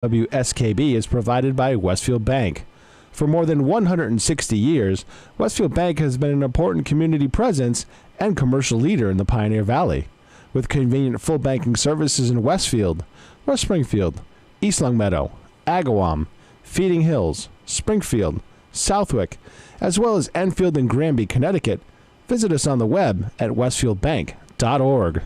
WSKB is provided by Westfield Bank. For more than 160 years, Westfield Bank has been an important community presence and commercial leader in the Pioneer Valley. With convenient full banking services in Westfield, West Springfield, East Longmeadow, Agawam, Feeding Hills, Springfield, Southwick, as well as Enfield and Granby, Connecticut, visit us on the web at westfieldbank.org.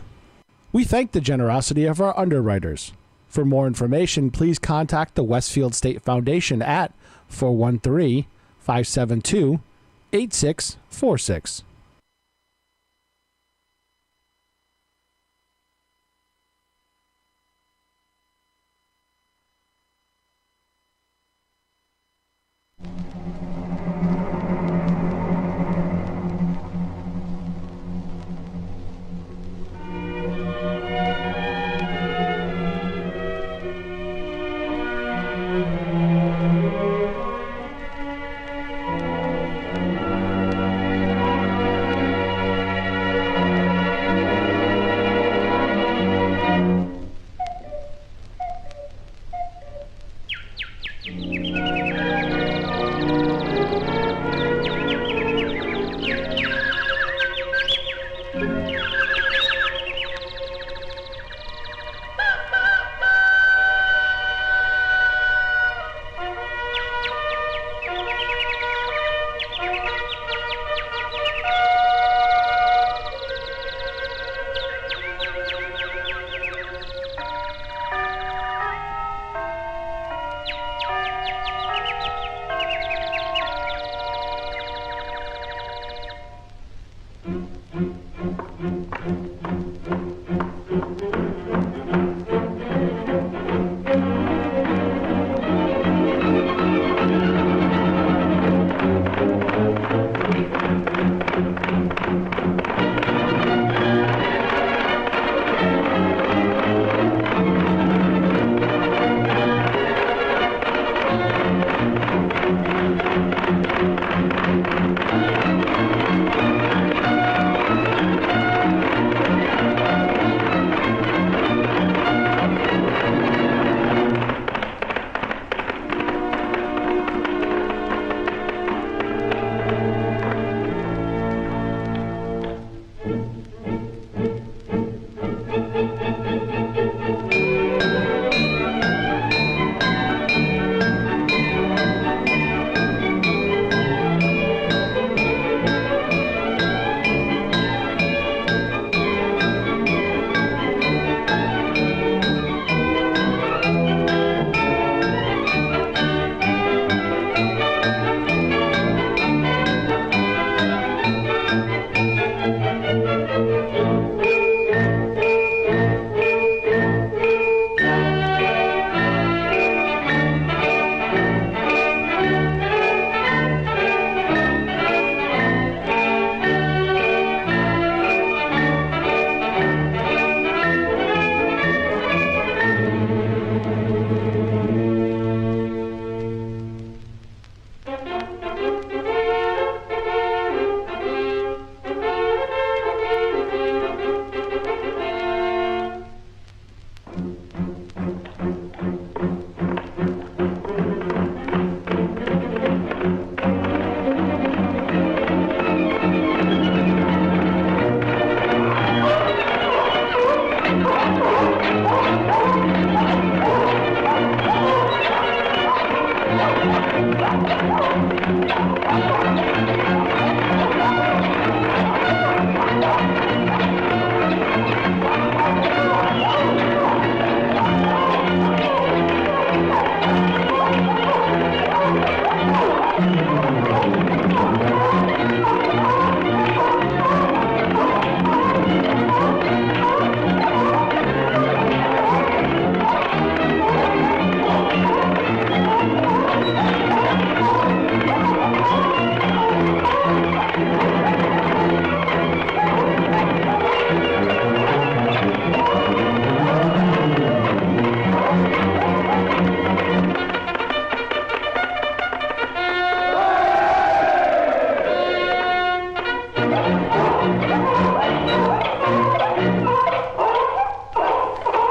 We thank the generosity of our underwriters. For more information, please contact the Westfield State Foundation at 413-572-8646.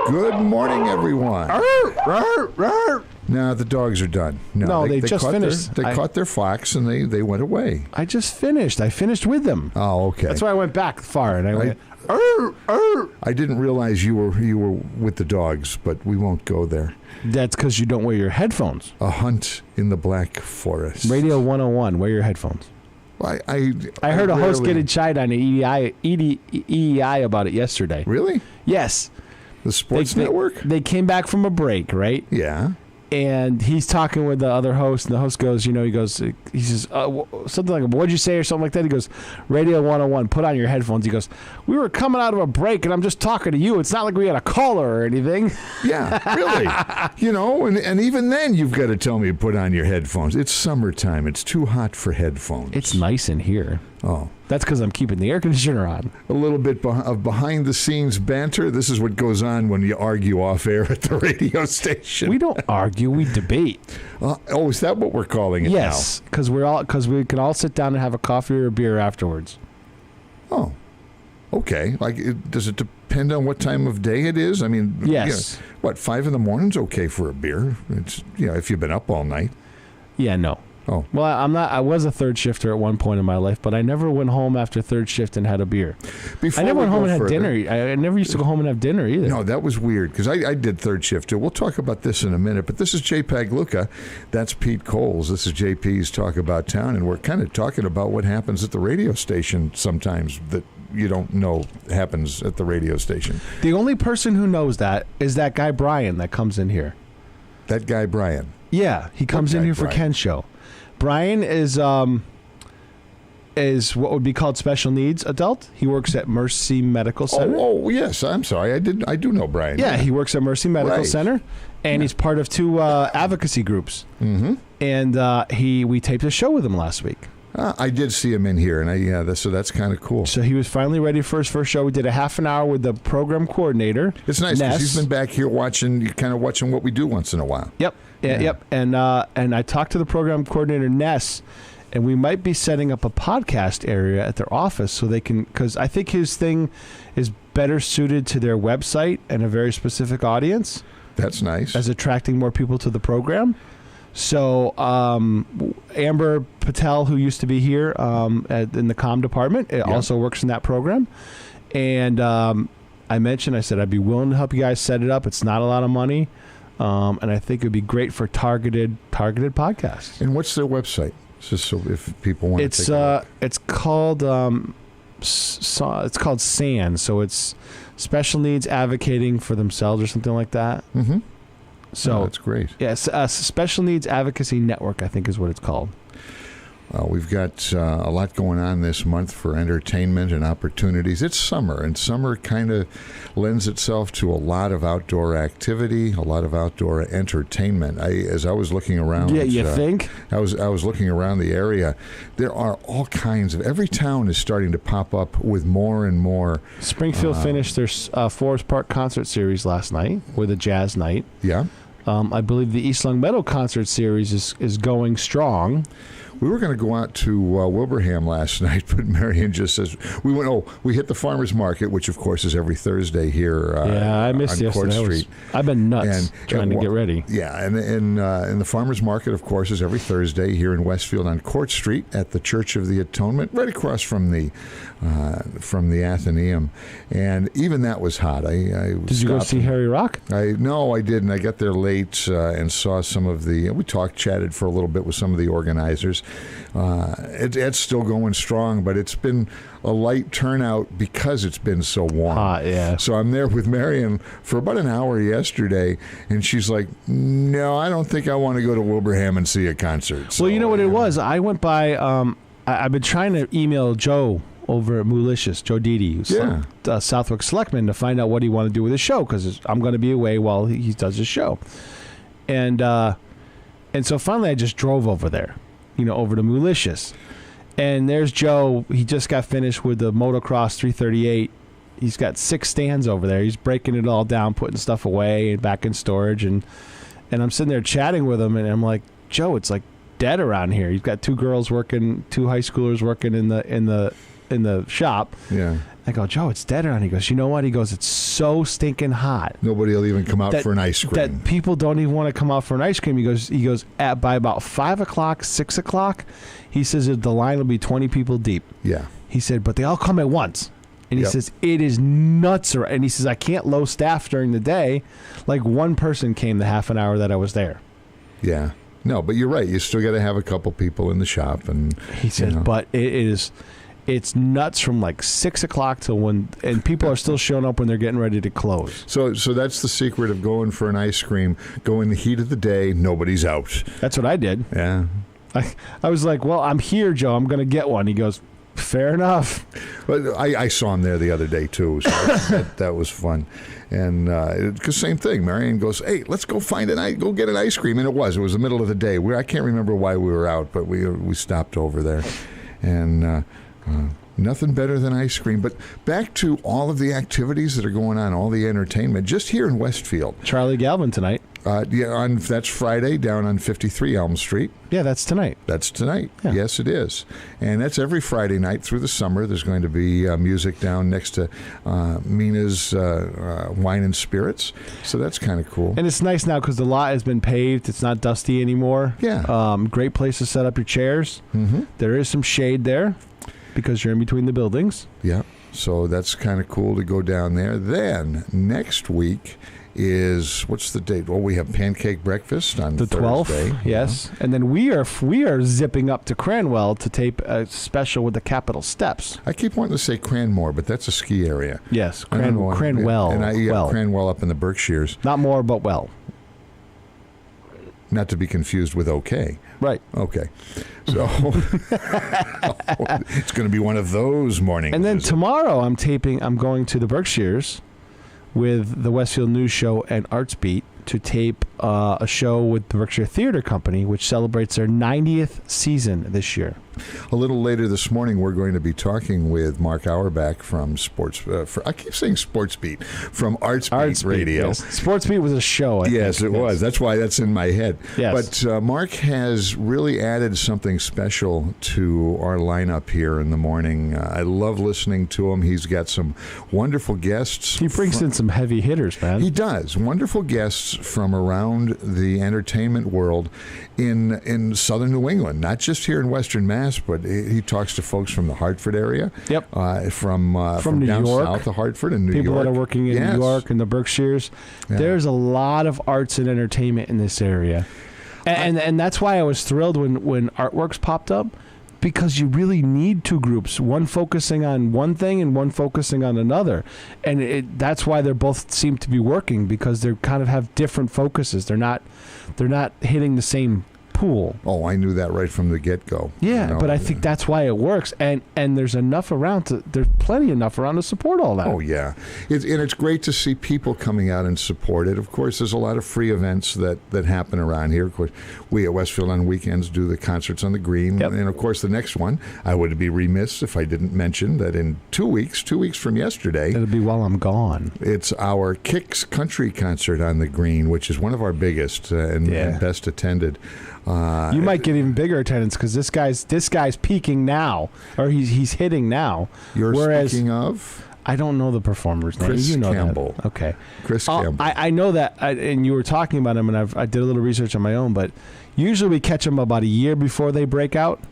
Good morning, everyone. Arr, arr, arr. No, the dogs are done. No, they just finished. They caught their fox and they went away. I just finished. I finished with them. Oh, okay. That's why I went back far and I went. Arr, arr. I didn't realize you were with the dogs, but we won't go there. That's because you don't wear your headphones. A hunt in the Black Forest. Radio 101. Wear your headphones. I heard a host getting chide on the EEI about it yesterday. Really? Yes. The sports network? They came back from a break, right? Yeah. And he's talking with the other host, and the host goes, he says, something like, what'd you say, or something like that. He goes, Radio 101, put on your headphones. He goes, we were coming out of a break, and I'm just talking to you. It's not like we had a caller or anything. Yeah, really. And even then, you've got to tell me to put on your headphones. It's summertime. It's too hot for headphones. It's nice in here. Oh. That's because I'm keeping the air conditioner on. A little bit of behind-the-scenes banter. This is what goes on when you argue off-air at the radio station. We don't argue. We debate. Is that what we're calling it now? Yes, because we can all sit down and have a coffee or a beer afterwards. Oh, okay. Does it depend on what time of day it is? I mean, yes. 5 in the morning's okay for a beer. It's if you've been up all night. Yeah, no. Oh. Well, I'm not. I was a third shifter at one point in my life, but I never went home after third shift and had a beer. I never went home and had dinner. I never used to go home and have dinner either. No, that was weird because I did third shift too. We'll talk about this in a minute, but this is Jay Pagluka. That's Pete Coles. This is JP's Talk About Town, and we're kind of talking about what happens at the radio station sometimes that you don't know happens at the radio station. The only person who knows that is that guy Brian that comes in here. That guy Brian? Yeah, he comes in here for Ken's show. Brian is what would be called special needs adult. He works at Mercy Medical Center. Oh yes, I'm sorry. I do know Brian. Yeah, he works at Mercy Medical Center, and he's part of 2 advocacy groups. Mm-hmm. And we taped a show with him last week. I did see him in here, and so that's kind of cool. So he was finally ready for his first show. We did a half an hour with the program coordinator. It's nice because he's been back here watching what we do once in a while. Yep. Yeah. Yep. And I talked to the program coordinator, Ness, and we might be setting up a podcast area at their office so they can, because I think his thing is better suited to their website and a very specific audience. That's nice. As attracting more people to the program. So Amber Patel, who used to be here in the comm department, also works in that program. And I said I'd be willing to help you guys set it up. It's not a lot of money. And I think it would be great for targeted podcasts. And what's their website? Just so if people want to take a look. It's called SAN. So it's Special Needs Advocating for Themselves or something like that. Mm-hmm. So that's great. Yes, Special Needs Advocacy Network, I think is what it's called. We've got a lot going on this month for entertainment and opportunities. It's summer, and summer kind of lends itself to a lot of outdoor activity, a lot of outdoor entertainment. As I was looking around, you think? I was looking around the area. There are all kinds of. Every town is starting to pop up with more and more. Springfield finished their Forest Park concert series last night with a jazz night. Yeah. I believe the East Long Meadow concert series is going strong. We were going to go out to Wilbraham last night, but Marion just says, we hit the farmer's market, which of course is every Thursday here I missed on Court Street. I've been nuts trying to get ready. Yeah, and the farmer's market, of course, is every Thursday here in Westfield on Court Street at the Church of the Atonement, right across from the Athenaeum. And even that was hot. Did you go see Harry Rock? No, I didn't. I got there late and saw some of we chatted for a little bit with some of the organizers. It's still going strong, but it's been a light turnout because it's been so warm. Hot, yeah. So I'm there with Marion for about an hour yesterday, and she's like, no, I don't think I want to go to Wilbraham and see a concert. So, well, you know what it was? I went by, I've been trying to email Joe over at Moolicious, Joe Didi, who's Southwick Selectman, to find out what he wanted to do with his show, because I'm going to be away while he does his show. And so finally I just drove over there, over to Moolicious. And there's Joe. He just got finished with the motocross 338. He's got 6 stands over there. He's breaking it all down, putting stuff away and back in storage. And I'm sitting there chatting with him, and I'm like, Joe, it's like dead around here. He's got 2 girls working, 2 high schoolers working in the the shop. Yeah. I go, Joe, it's dead around. He goes, you know what? He goes, it's so stinking hot. Nobody will even come out for an ice cream. That people don't even want to come out for an ice cream. He goes by about 5 o'clock, 6 o'clock, he says that the line will be 20 people deep. Yeah. He said, but they all come at once. And he says, it is nuts. And he says, I can't low staff during the day. Like one person came the half an hour that I was there. Yeah. No, but you're right. You still got to have a couple people in the shop. And he said, but it's nuts from like 6 o'clock till when, and people are still showing up when they're getting ready to close. So that's the secret of going for an ice cream. Go in the heat of the day. Nobody's out. That's what I did. Yeah. I was like, well, I'm here, Joe. I'm going to get one. He goes, fair enough. But I saw him there the other day too, so that was fun. And because same thing, Marianne goes, "Hey, let's go go get an ice cream." And it was the middle of the day. I can't remember why we were out, but we stopped over there, and nothing better than ice cream. But back to all of the activities that are going on, all the entertainment, just here in Westfield. Charlie Galvin tonight. That's Friday down on 53 Elm Street. Yeah, that's tonight. That's tonight. Yeah. Yes, it is. And that's every Friday night through the summer. There's going to be music down next to Mina's Wine and Spirits. So that's kind of cool. And it's nice now because the lot has been paved. It's not dusty anymore. Yeah. Great place to set up your chairs. Mm-hmm. There is some shade there because you're in between the buildings. Yeah. So that's kind of cool to go down there. Then next week is, what's the date? Well, we have pancake breakfast on the Thursday. 12th, yes. And then we are zipping up to Cranwell to tape a special with the Capitol Steps. I keep wanting to say Cranmore, but that's a ski area. Yes, Cranwell. And Cranwell up in the Berkshires. Not more, but well. Not to be confused with OK. Right. Okay. So it's going to be one of those mornings. And then tomorrow I'm going to the Berkshires with the Westfield News Show and Arts Beat to tape a show with the Berkshire Theater Company, which celebrates their 90th season this year. A little later this morning, we're going to be talking with Mark Auerbach from I keep saying Sports Beat, from Arts Beat Radio. Yes. Sports Beat was a show. Yes, it was. That's why that's in my head. Yes. But Mark has really added something special to our lineup here in the morning. I love listening to him. He's got some wonderful guests. He brings in some heavy hitters, man. He does. Wonderful guests from around the entertainment world in southern New England, not just here in Western Mass, but he talks to folks from the Hartford area. Yep. From New down York. south of Hartford and New York. People that are working in Yes. New York and the Berkshires. Yeah. There's a lot of arts and entertainment in this area. And that's why I was thrilled when Artworks popped up, because you really need two groups, one focusing on one thing and one focusing on another. And that's why they both seem to be working, because they kind of have different focuses. They're not hitting the same pool. Oh, I knew that right from the get-go. Yeah, but I think that's why it works, and there's enough around there's plenty enough around to support all that. Oh yeah, it's great to see people coming out and support it. Of course, there's a lot of free events that happen around here. Of course, we at Westfield on weekends do the concerts on the green, Yep. and of course the next one, I would be remiss if I didn't mention that in 2 weeks from yesterday, It'll be while I'm gone. it's our Kicks Country concert on the green, which is one of our biggest and best attended. You might get even bigger attendance because this guy's peaking now, or he's hitting now. You're speaking of? I don't know the performer's name. Chris You know Campbell. that. Okay. Chris Campbell. I know that, and you were talking about him, and I did a little research on my own, but usually we catch them about a year before they break out.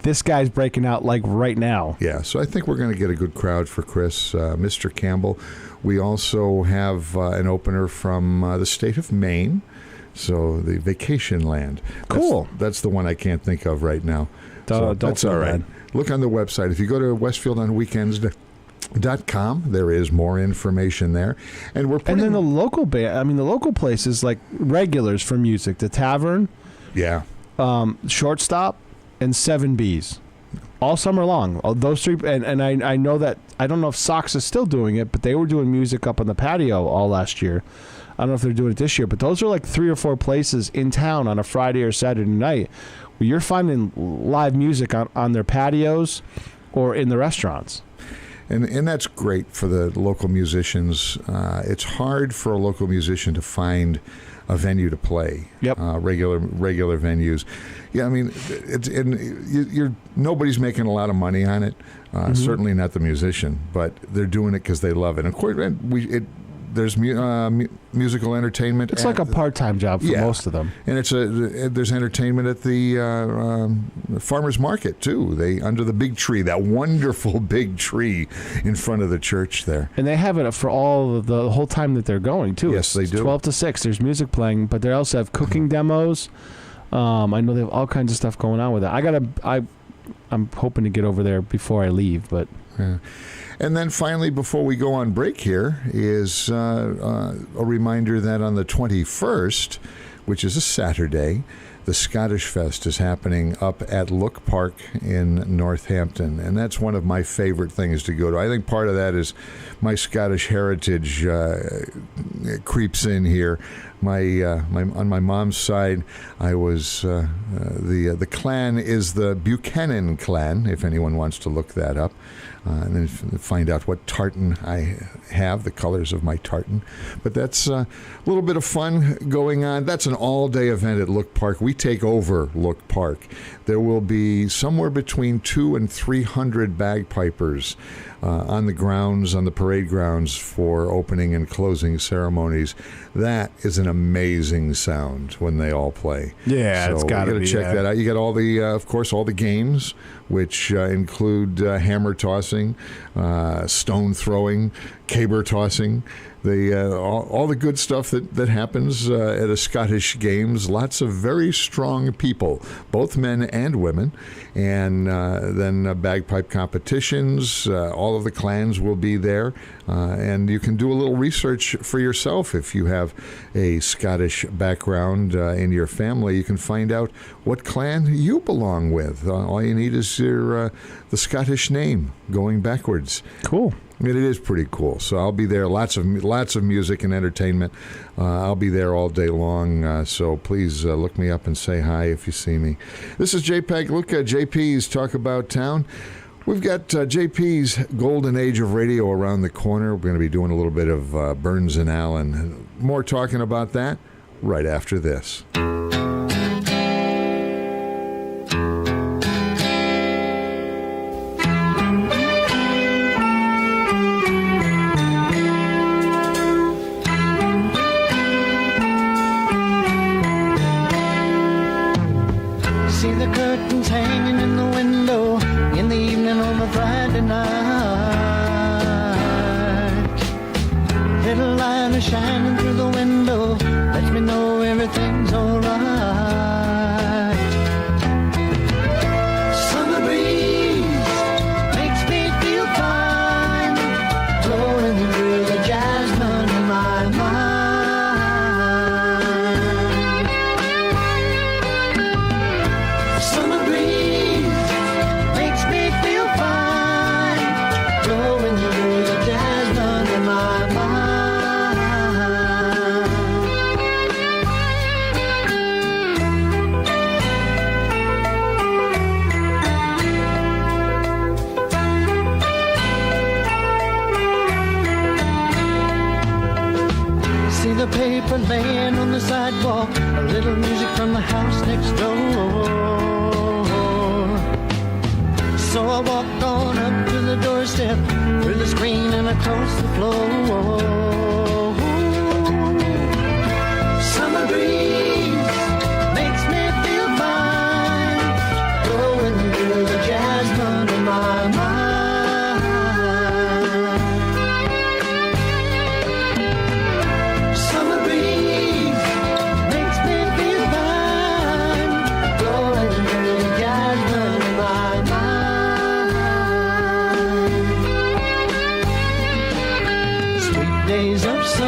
This guy's breaking out like right now. Yeah, so I think we're going to get a good crowd for Chris, Mr. Campbell. We also have an opener from the state of Maine. So the Vacation Land. Cool. That's the one I can't think of right now. Don't that's feel all right. bad. Look on the website. If you go to westfieldonweekends.com, there is more information there. And we're putting... And then the local the local places like regulars for music, the Tavern, yeah, Shortstop, and 7Bs. All summer long. Those three, and I know that, I don't know if Sox is still doing it, but they were doing music up on the patio all last year. I don't know if they're doing it this year, but those are like 3 or 4 places in town on a Friday or Saturday night where you're finding live music on their patios or in the restaurants. And that's great for the local musicians. It's hard for a local musician to find a venue to play. Yep. Regular venues. Yeah, I mean, nobody's making a lot of money on it. Certainly not the musician, but they're doing it because they love it. And of course, there's musical entertainment. It's like a part-time job for most of them. And there's entertainment at the farmers market too. Under the big tree, that wonderful big tree in front of the church there. And they have it for the whole time that they're going too. Yes, they do. 12 to 6. There's music playing, but they also have cooking demos. I know they have all kinds of stuff going on with it. I'm hoping to get over there before I leave, but. Yeah. And then finally, before we go on break here, is a reminder that on the 21st, which is a Saturday, the Scottish Fest is happening up at Look Park in Northampton. And that's one of my favorite things to go to. I think part of that is my Scottish heritage creeps in here. On my mom's side, I was the clan is the Buchanan clan, if anyone wants to look that up. And then find out what tartan I have, the colors of my tartan. But that's a little bit of fun going on. That's an all-day event at Look Park. We take over Look Park. There will be somewhere between 200 and 300 bagpipers on the grounds, on the parade grounds for opening and closing ceremonies. That is an amazing sound when they all play. Yeah, it's got to be. You got to check that out. You got all the, of course, all the games, which include hammer tossing, stone throwing, caber tossing, all the good stuff that happens at a Scottish Games. Lots of very strong people, both men and women, and then bagpipe competitions. All of the clans will be there, and you can do a little research for yourself if you have a Scottish background in your family. You can find out what clan you belong with. All you need is the Scottish name going backwards. Cool. It is pretty cool. So I'll be there. Lots of music and entertainment. I'll be there all day long. So please look me up and say hi if you see me. This is JPEG Luca, JP's Talk About Town. We've got JP's Golden Age of Radio around the corner. We're going to be doing a little bit of Burns and Allen. More talking about that right after this. See the curtains hanging in the window in the evening on a Friday night. Little light is shining through the window, lets me know everything's alright. Summer breeze makes me feel fine, blowing through the jasmine in my mind. Summer breeze makes me feel fine, blowing through the jasmine in my mind. See the paper laying on the sidewalk, a little music from the house next door. So I walk on up to the doorstep, through the screen and across the floor. Summer breeze makes me feel fine, blowing through the jasmine in my mind. Summer breeze makes me feel fine, blowing through the jasmine in my mind. Sweet days of summer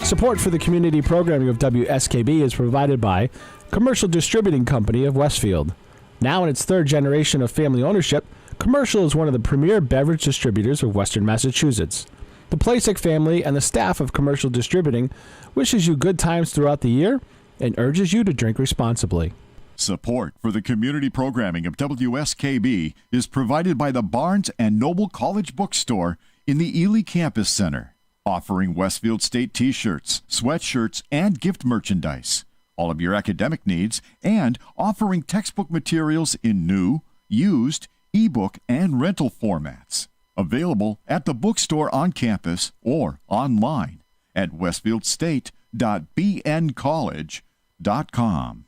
Support for the community programming of WSKB is provided by Commercial Distributing Company of Westfield. Now in its third generation of family ownership, Commercial is one of the premier beverage distributors of Western Massachusetts. The Placek family and the staff of Commercial Distributing wishes you good times throughout the year and urges you to drink responsibly. Support for the community programming of WSKB is provided by the Barnes & Noble College Bookstore in the Ely Campus Center, offering Westfield State t-shirts, sweatshirts, and gift merchandise, all of your academic needs, and offering textbook materials in new, used, ebook, and rental formats. Available at the bookstore on campus or online at westfieldstate.bncollege.com.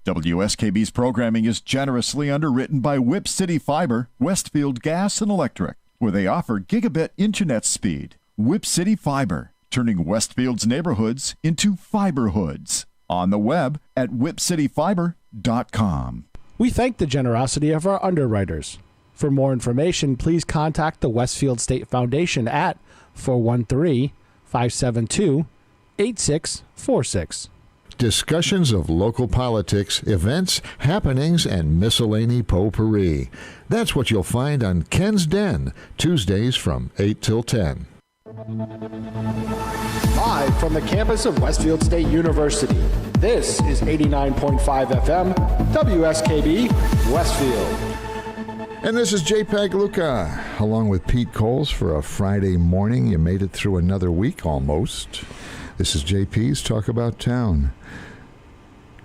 WSKB's programming is generously underwritten by Whip City Fiber, Westfield Gas and Electric, where they offer gigabit internet speed. Whip City Fiber, turning Westfield's neighborhoods into fiberhoods. On the web at whipcityfiber.com. We thank the generosity of our underwriters. For more information, please contact the Westfield State Foundation at 413-572-8646. Discussions of local politics, events, happenings, and miscellany potpourri. That's what you'll find on Ken's Den, Tuesdays from 8 till 10. Live from the campus of Westfield State University, this is 89.5 FM, WSKB, Westfield. And this is JPEG Luca, along with Pete Coles for a Friday morning. You made it through another week almost. This is JP's Talk About Town.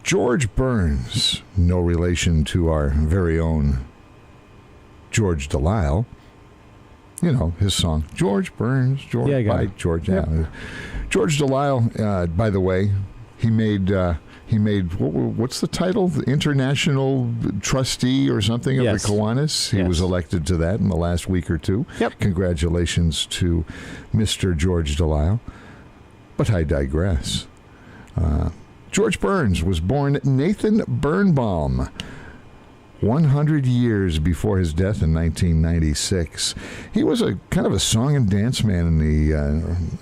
George Burns, no relation to our very own George Delisle. You know, his song, George Burns, George, yeah, by George. Yeah. George Delisle, by the way, he made what's the title? The International Trustee or something of the Kiwanis. He was elected to that in the last week or two. Yep. Congratulations to Mr. George Delisle. But I digress. George Burns was born Nathan Birnbaum 100 years before his death in 1996. He was a kind of a song and dance man in the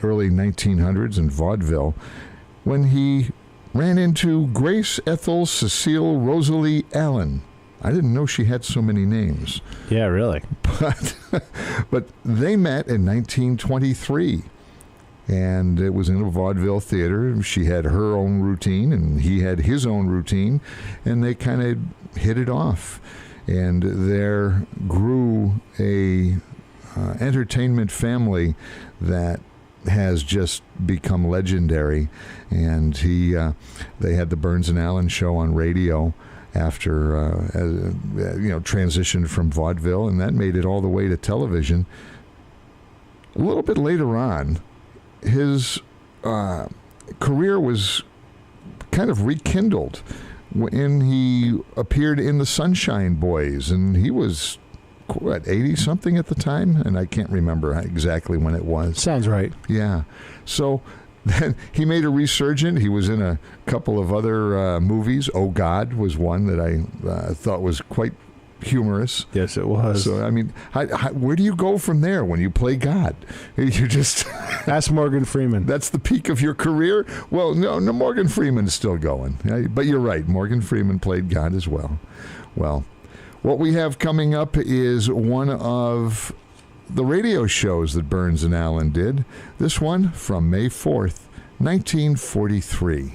early 1900s in vaudeville when he ran into Grace Ethel Cecile Rosalie Allen. I didn't know she had so many names. Yeah, really. But they met in 1923. And it was in a vaudeville theater. She had her own routine, and he had his own routine, and they kind of hit it off. And there grew a entertainment family that has just become legendary. And they had the Burns and Allen show on radio after transitioned from vaudeville, and that made it all the way to television. A little bit later on, his career was kind of rekindled when he appeared in the Sunshine Boys, and he was, 80-something at the time? And I can't remember exactly when it was. Sounds right. Yeah. So then he made a resurgence. He was in a couple of other movies. Oh, God was one that I thought was quite humorous. Yes, it was. So, I mean, where do you go from there when you play God? You just... Ask Morgan Freeman. That's the peak of your career? Well, no, Morgan Freeman's still going. But you're right. Morgan Freeman played God as well. Well, what we have coming up is one of the radio shows that Burns and Allen did. This one from May 4th, 1943.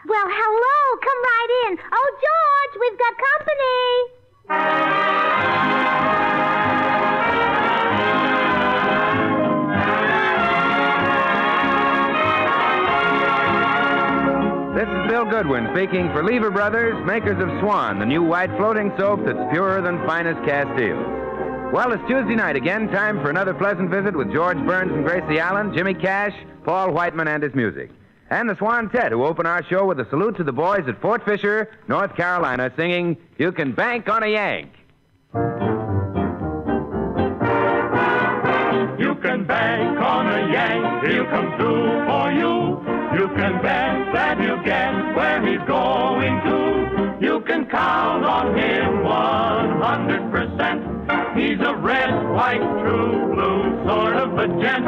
Well, hello. Come right in. Oh, George, we've got company. This is Bill Goodwin speaking for Lever Brothers, makers of Swan, the new white floating soap that's purer than finest Castiles. Well, it's Tuesday night again, time for another pleasant visit with George Burns and Gracie Allen, Jimmy Cash, Paul Whiteman and his music. And the Swan-Tet, who open our show with a salute to the boys at Fort Fisher, North Carolina, singing, You Can Bank on a Yank. You can bank on a Yank, he'll come through for you. You can bet that he'll get where he's going to. can count on him 100%. He's a red, white, true blue sort of a gent.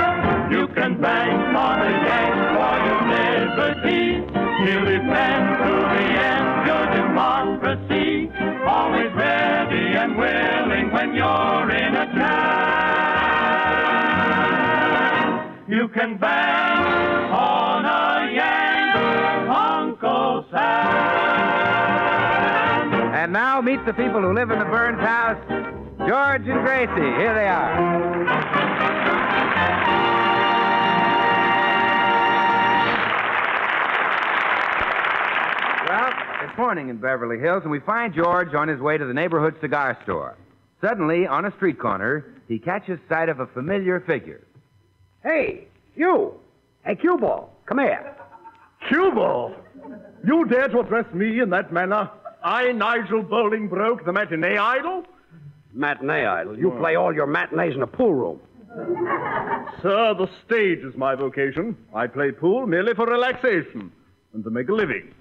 You can bank on a Yank for your liberty. He'll defend to the end your democracy. Always ready and willing when you're in a jam. You can bank on a Yank, Uncle Sam. And now meet the people who live in the Burns house, George and Gracie. Here they are. Well, it's morning in Beverly Hills, and we find George on his way to the neighborhood cigar store. Suddenly, on a street corner, he catches sight of a familiar figure. Hey, you! Hey, Cue Ball, come here. Cue Ball? You dare to address me in that manner? I, Nigel Bolingbroke, the matinee idol? Matinee idol? You play all your matinees in a pool room. Sir, the stage is my vocation. I play pool merely for relaxation and to make a living.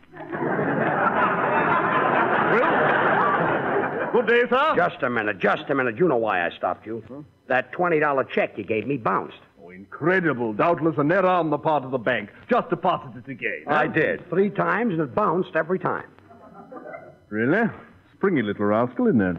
Well, good day, sir. Just a minute. You know why I stopped you. Huh? That $20 check you gave me bounced. Oh, incredible. Doubtless an error on the part of the bank. Just deposit it again. I did. 3 times, and it bounced every time. Really? Springy little rascal, isn't it?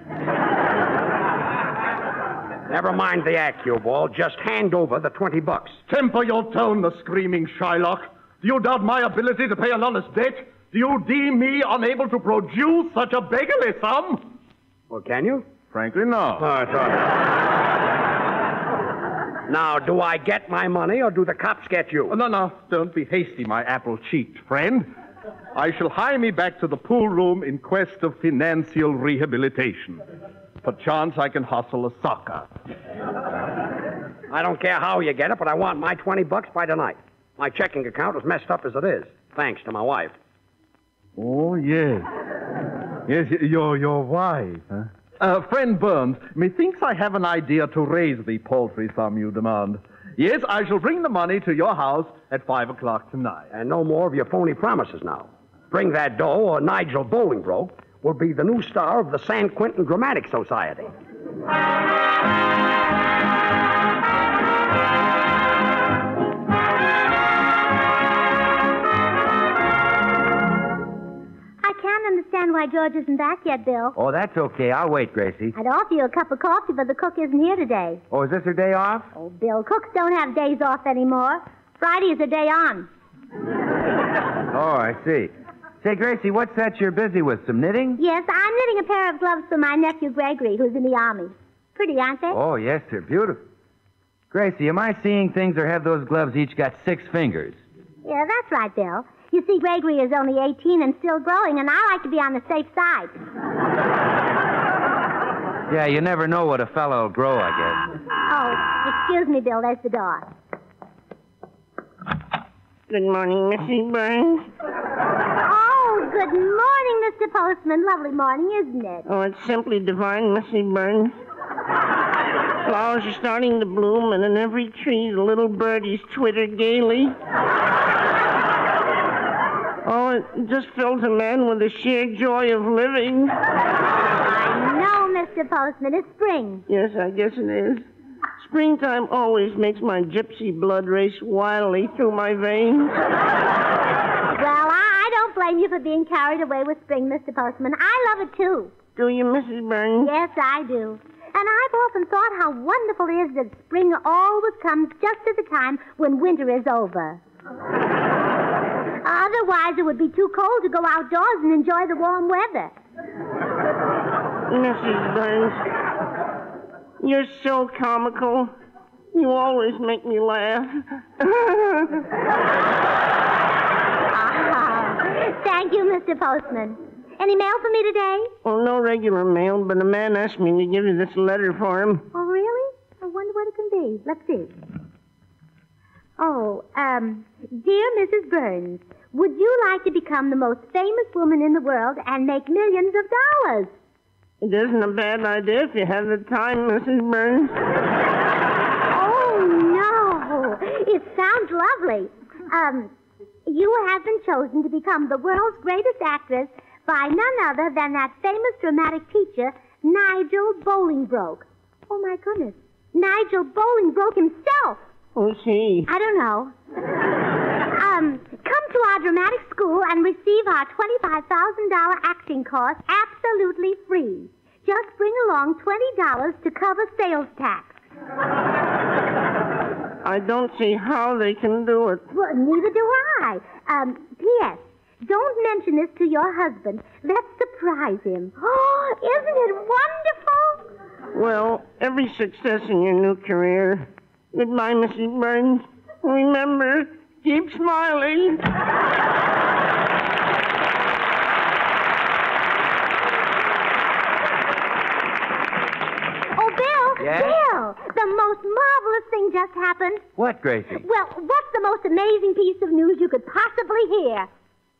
Never mind the act, Cue Ball. Just hand over the $20. Temper your tone, the screaming Shylock. Do you doubt my ability to pay an honest debt? Do you deem me unable to produce such a beggarly sum? Well, can you? Frankly, no. Oh, I thought... Now, do I get my money, or do the cops get you? Oh, no. Don't be hasty, my apple-cheeked friend. I shall hie me back to the pool room in quest of financial rehabilitation. Perchance I can hustle a sucker. I don't care how you get it, but I want my $20 by tonight. My checking account is messed up as it is, thanks to my wife. Oh, yes. Yes, your wife, huh? Friend Burns, methinks I have an idea to raise the paltry sum you demand. Yes, I shall bring the money to your house at 5 o'clock tonight. And no more of your phony promises now. Bring that dough, or Nigel Bolingbroke will be the new star of the San Quentin Dramatic Society. I can't understand why George isn't back yet, Bill. Oh, that's okay. I'll wait, Gracie. I'd offer you a cup of coffee, but the cook isn't here today. Oh, is this her day off? Oh, Bill, cooks don't have days off anymore. Friday is a day on. Oh, I see. Say, Gracie, what's that you're busy with? Some knitting? Yes, I'm knitting a pair of gloves for my nephew Gregory, who's in the Army. Pretty, aren't they? Oh, yes, they're beautiful. Gracie, am I seeing things, or have those gloves each got 6 fingers? Yeah, that's right, Bill. You see, Gregory is only 18 and still growing, and I like to be on the safe side. Yeah, you never know what a fellow will grow, I guess. Oh, excuse me, Bill. There's the door. Good morning, Mrs. Burns. Oh, good morning, Mr. Postman. Lovely morning, isn't it? Oh, it's simply divine, Mrs. Burns. Flowers are starting to bloom, and in every tree the little birdies twitter gaily. Oh, it just fills a man with the sheer joy of living. I know, Mr. Postman. It's spring. Yes, I guess it is. Springtime always makes my gypsy blood race wildly through my veins. Well, I don't blame you for being carried away with spring, Mr. Postman. I love it, too. Do you, Mrs. Burns? Yes, I do. And I've often thought how wonderful it is that spring always comes just at the time when winter is over. Otherwise, it would be too cold to go outdoors and enjoy the warm weather. Mrs. Burns, you're so comical. You always make me laugh. Thank you, Mr. Postman. Any mail for me today? Well, no regular mail, but a man asked me to give you this letter for him. Oh, really? I wonder what it can be. Let's see. Oh, dear Mrs. Burns, would you like to become the most famous woman in the world and make millions of dollars? It isn't a bad idea if you have the time, Mrs. Burns. Oh, no. It sounds lovely. You have been chosen to become the world's greatest actress by none other than that famous dramatic teacher, Nigel Bolingbroke. Oh, my goodness. Nigel Bolingbroke himself. Who's he? I don't know. Come to our dramatic school and receive our $25,000 acting course absolutely free. Just bring along $20 to cover sales tax. I don't see how they can do it. Well, neither do I. P.S. Don't mention this to your husband. Let's surprise him. Oh, isn't it wonderful? Well, every success in your new career. Goodbye, Mrs. Burns. Remember, keep smiling. Oh, Bill! Yes? Bill! The most marvelous thing just happened. What, Gracie? Well, what's the most amazing piece of news you could possibly hear?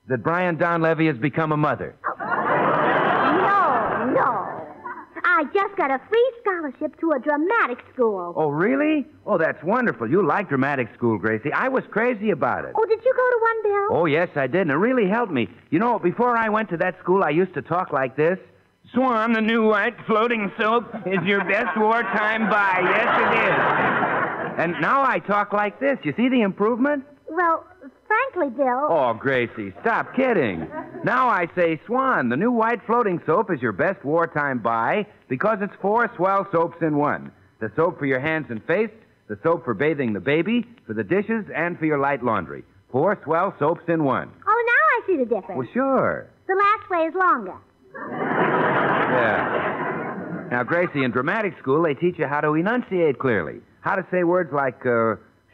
That Brian Donlevy has become a mother. No. I just got a free scholarship to a dramatic school. Oh, really? Oh, that's wonderful. You like dramatic school, Gracie. I was crazy about it. Oh, did you go to one, Bill? Oh, yes, I did, and it really helped me. You know, before I went to that school, I used to talk like this. Swan, the new white floating soap, is your best wartime buy. Yes, it is. And now I talk like this. You see the improvement? Well, frankly, Bill... Oh, Gracie, stop kidding. Now I say, Swan, the new white floating soap is your best wartime buy because it's 4 swell soaps in one. The soap for your hands and face, the soap for bathing the baby, for the dishes, and for your light laundry. 4 swell soaps in one. Oh, now I see the difference. Well, sure. The last way is longer. Yeah. Now, Gracie, in dramatic school, they teach you how to enunciate clearly. How to say words like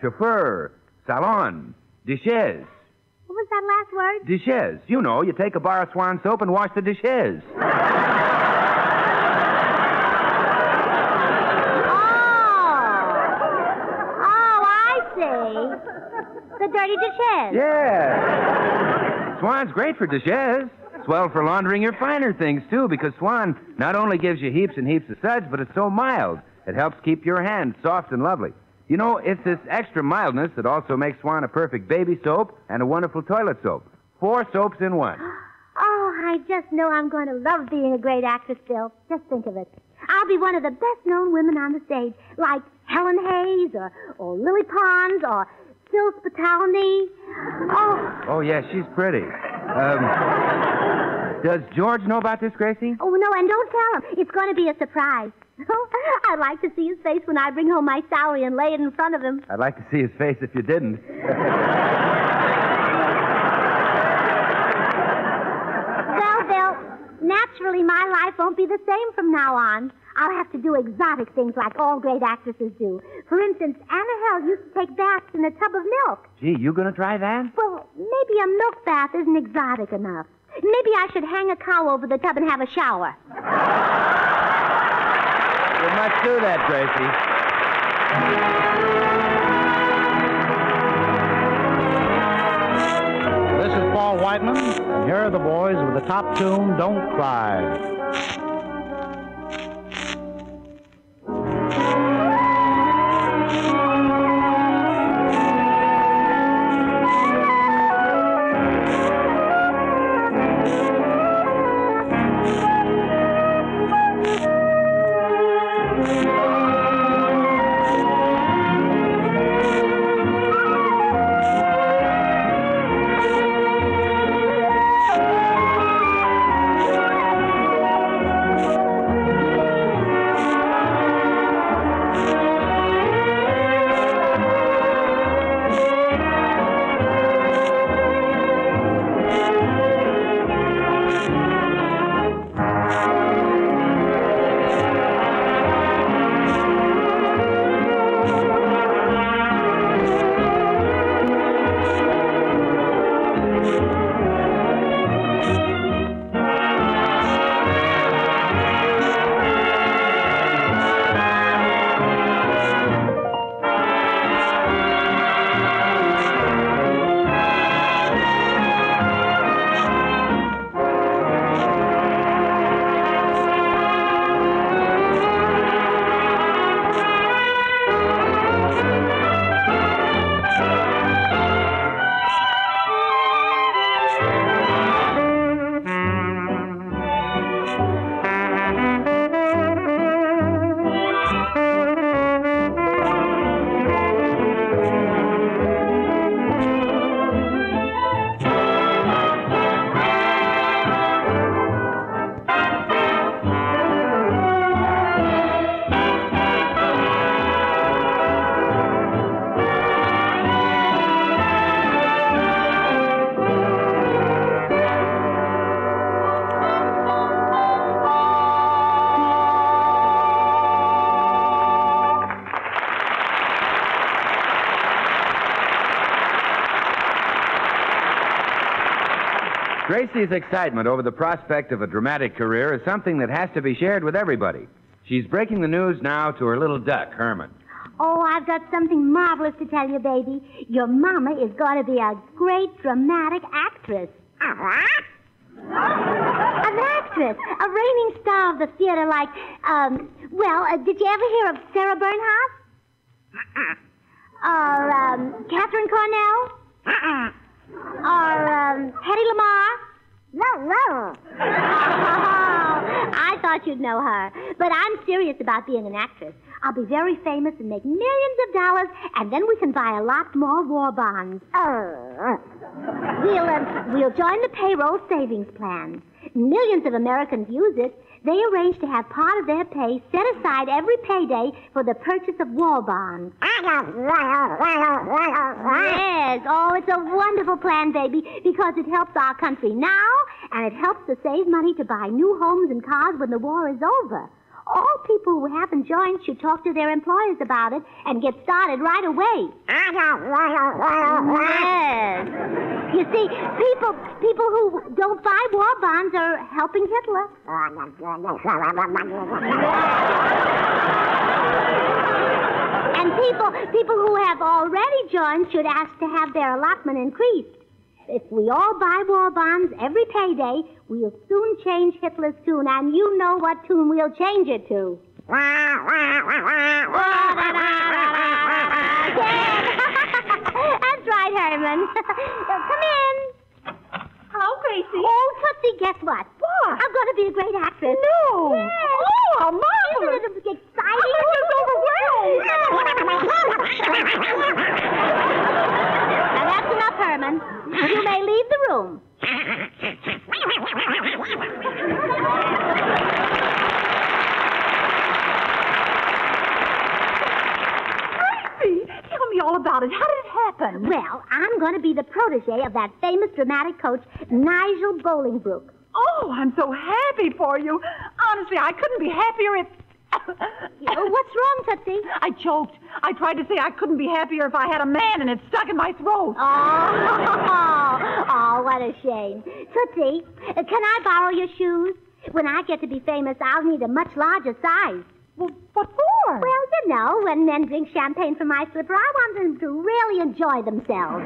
chauffeur, salon, dishes. What was that last word? Dishes. You know, you take a bar of Swan soap and wash the dishes. Oh, I see. The dirty dishes. Yeah. Swan's great for dishes. Swell for laundering your finer things, too, because Swan not only gives you heaps and heaps of suds, but it's so mild. It helps keep your hands soft and lovely. You know, it's this extra mildness that also makes Swan a perfect baby soap and a wonderful toilet soap. 4 soaps in one. Oh, I just know I'm going to love being a great actress, Bill. Just think of it. I'll be one of the best-known women on the stage, like Helen Hayes or Lily Pons or Phil Spitalny. Oh, yeah, she's pretty. Does George know about this, Gracie? Oh, no, and don't tell him. It's going to be a surprise. I'd like to see his face when I bring home my salary and lay it in front of him. I'd like to see his face if you didn't. Well, Bill, naturally my life won't be the same from now on. I'll have to do exotic things like all great actresses do. For instance, Anna Hell used to take baths in a tub of milk. Gee, you gonna try that? Well, maybe a milk bath isn't exotic enough. Maybe I should hang a cow over the tub and have a shower. You must do that, Gracie. This is Paul Whiteman, and here are the boys with the top tune, Don't Cry. Gracie's excitement over the prospect of a dramatic career is something that has to be shared with everybody. She's breaking the news now to her little duck, Herman. Oh, I've got something marvelous to tell you, baby. Your mama is going to be a great dramatic actress. An actress, a reigning star of the theater like, did you ever hear of Sarah Bernhardt? Or, Catherine Cornell? Or, Hedy Lamarr? No. I thought you'd know her. But I'm serious about being an actress. I'll be very famous and make millions of dollars, and then we can buy a lot more war bonds. We'll join the payroll savings plan. Millions of Americans use it. They arrange to have part of their pay set aside every payday for the purchase of war bonds. Yes. Oh, it's a wonderful plan, baby, because it helps our country now, and it helps to save money to buy new homes and cars when the war is over. All people who haven't joined should talk to their employers about it and get started right away. Yes. You see, people who don't buy war bonds are helping Hitler. And people who have already joined should ask to have their allotment increased. If we all buy war bonds every payday, we'll soon change Hitler's tune, and you know what tune we'll change it to. That's right, Herman. Come in. Hello, Gracie. Oh, Tootsie, guess what? What? I'm going to be a great actress. No. Yes. Oh, how marvelous. Isn't it exciting? I'm just overwhelmed. Now, that's enough, Herman. You may leave the room. Gracie, tell me all about it. How did it happen? Well, I'm going to be the protege of that famous dramatic coach, Nigel Bolingbroke. Oh, I'm so happy for you. Honestly, I couldn't be happier if... What's wrong, Tootsie? I choked. I tried to say I couldn't be happier if I had a man and it stuck in my throat. Oh, what a shame. Tootsie, can I borrow your shoes? When I get to be famous, I'll need a much larger size. Well, what for? Well, you know, when men drink champagne from my slipper, I want them to really enjoy themselves.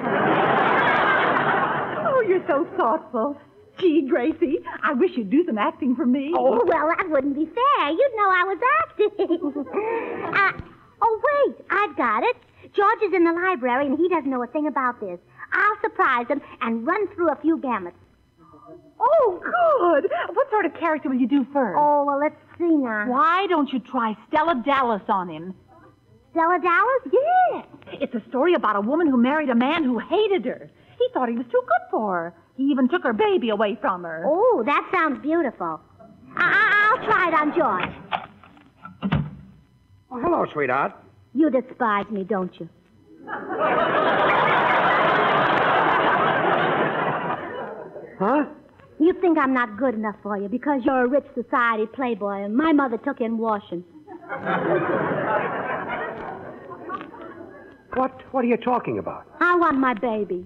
Oh, you're so thoughtful. Gee, Gracie, I wish you'd do some acting for me. Oh, well, that wouldn't be fair. You'd know I was acting. Wait, I've got it. George is in the library, and he doesn't know a thing about this. I'll surprise him and run through a few gamuts. Oh, good. What sort of character will you do first? Oh, well, let's see now. Why don't you try Stella Dallas on him? Stella Dallas? Yes. It's a story about a woman who married a man who hated her. He thought he was too good for her. He even took her baby away from her. Oh, that sounds beautiful. I'll try it on George. Oh, hello, sweetheart. You despise me, don't you? Huh? You think I'm not good enough for you because you're a rich society playboy and my mother took in washing. What are you talking about? I want my baby.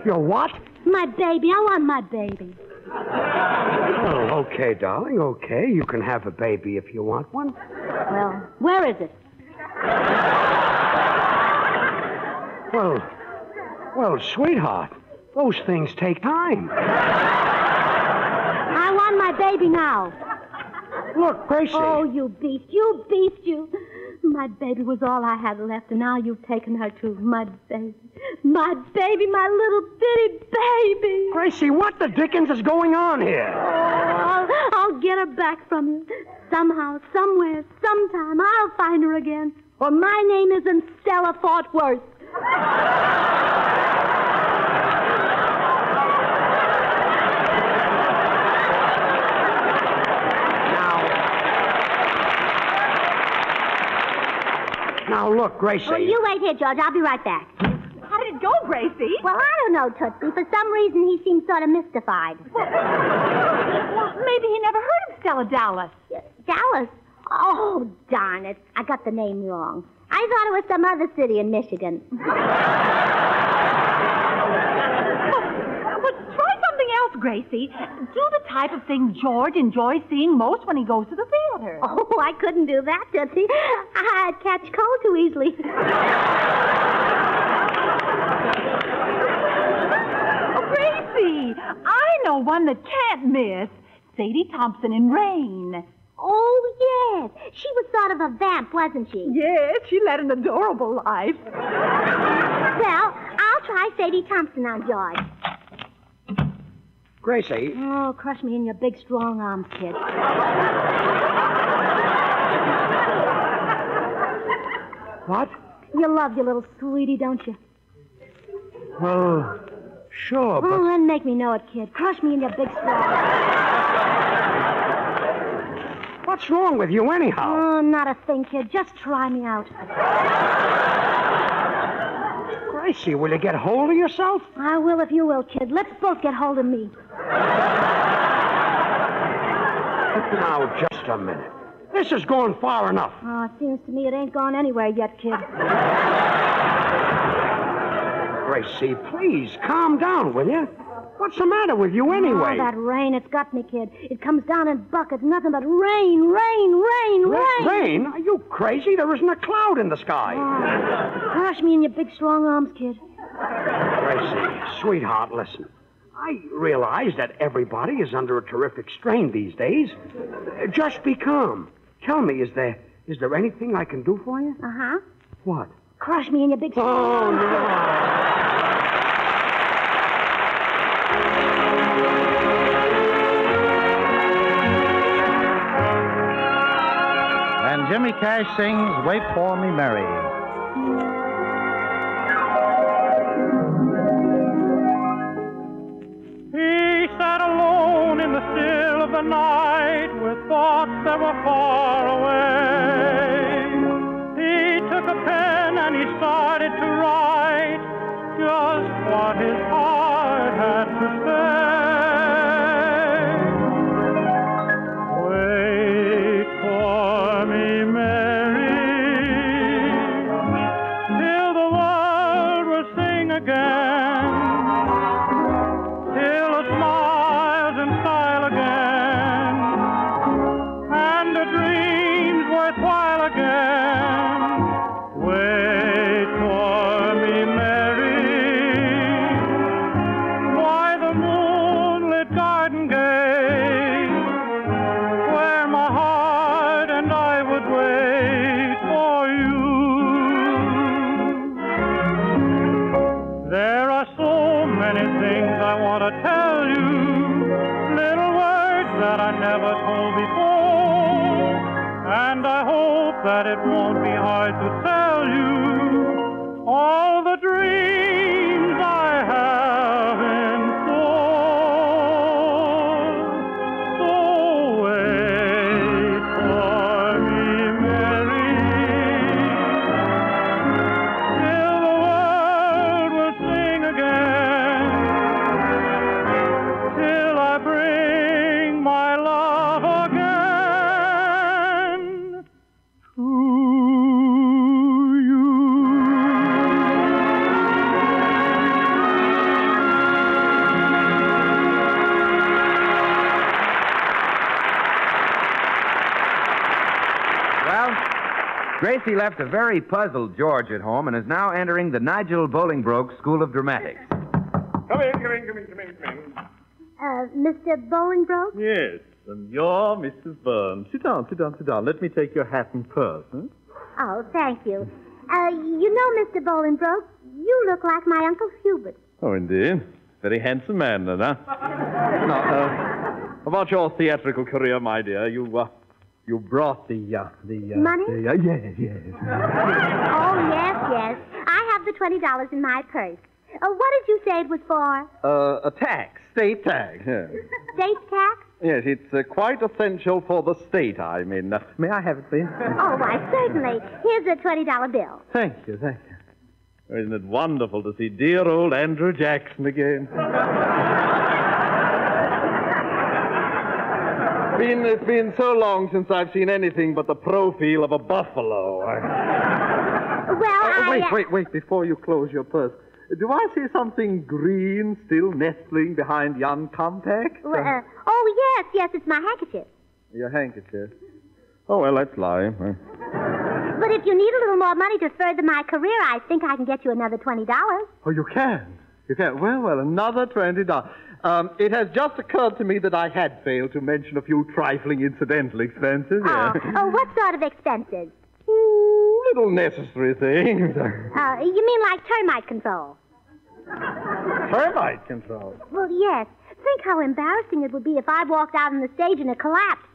Your what? My baby. I want my baby. Oh, okay, darling, okay. You can have a baby if you want one. Well, where is it? Well, sweetheart, those things take time. I want my baby now. Look, Gracie. Oh, you beast, you. My baby was all I had left, and now you've taken her too. My baby, my little bitty baby. Gracie, what the dickens is going on here? Oh, I'll get her back from you. Somehow, somewhere, sometime, I'll find her again. Or my name isn't Stella Fort Worth. Now, look, Gracie. Well, you wait here, George. I'll be right back. How did it go, Gracie? Well, I don't know, Tootsie. For some reason, he seemed sort of mystified. Well, maybe he never heard of Stella Dallas. Dallas? Oh, darn it. I got the name wrong. I I thought it was some other city in Michigan. But try something else, Gracie. Do the type of thing George enjoys seeing most when he goes to the theater. Oh, I couldn't do that, Tootsie. I'd catch cold too easily. Oh, Gracie, I know one that can't miss. Sadie Thompson in Rain. Oh, yes. She was sort of a vamp, wasn't she? Yes, she led an adorable life. Well, I'll try Sadie Thompson on George. Gracie. Oh, crush me in your big, strong arms, kid. What? You love your little sweetie, don't you? Well, sure, but... Oh, then make me know it, kid. Crush me in your big, strong arms. What's wrong with you, anyhow? Oh, not a thing, kid. Just try me out. Gracie, will you get hold of yourself? I will if you will, kid. Let's both get hold of me. Now, just a minute. This is going far enough. Oh, it seems to me it ain't gone anywhere yet, kid. Gracie, please, calm down, will you? What's the matter with you anyway? Oh, that rain, it's got me, kid. It comes down in buckets, nothing but rain, rain, rain, rain. Rain? Are you crazy? There isn't a cloud in the sky. Oh, crush me in your big, strong arms, kid. Gracie, sweetheart, listen. I realize that everybody is under a terrific strain these days. Just be calm. Tell me, is there anything I can do for you? Uh-huh. What? Crush me in your big, strong arms. Oh, no. And Jimmy Cash sings Wait For Me, Mary. He sat alone in the still of the night with thoughts that were far away. He took a pen and he started to write just what his heart had to say. Wait for me, Mary, till the world will sing again, till it smiles and smile again, and the dreams worthwhile again. Wait for me, Mary, by the moonlit garden gate, where my heart and I would wait for you. There are so many things I want to tell you, little words that I never told before, and I hope that it won't be hard to tell you all the dreams I have in store. So wait for me, Mary, till the world will sing again, till I bring my love again to you. Well, Gracie left a very puzzled George at home and is now entering the Nigel Bolingbroke School of Dramatics. Come in. Mr. Bolingbroke? Yes, and you're Mrs. Burns. Sit down. Let me take your hat and purse. Huh? Oh, thank you. You know, Mr. Bolingbroke, you look like my Uncle Hubert. Oh, indeed. Very handsome man, then, huh? Now, about your theatrical career, my dear, you brought the Money? yes. Oh, yes. I have the $20 in my purse. What did you say it was for? A tax, state tax. Yes, State tax? yes, it's quite essential for the state, I mean. May I have it, please? Oh, why, certainly. Here's a $20 bill. Thank you. Isn't it wonderful to see dear old Andrew Jackson again? It's been so long since I've seen anything but the profile of a buffalo. Wait, before you close your purse. Do I see something green still nestling behind yon compact? Yes, it's my handkerchief. Your handkerchief? Oh, well, that's lying. But if you need a little more money to further my career, I think I can get you another $20. Oh, you can? You can? Well, another $20. It has just occurred to me that I had failed to mention a few trifling incidental expenses. What sort of expenses? Little necessary things. You mean like termite control? Termite control? Well, yes. Think how embarrassing it would be if I walked out on the stage and it collapsed.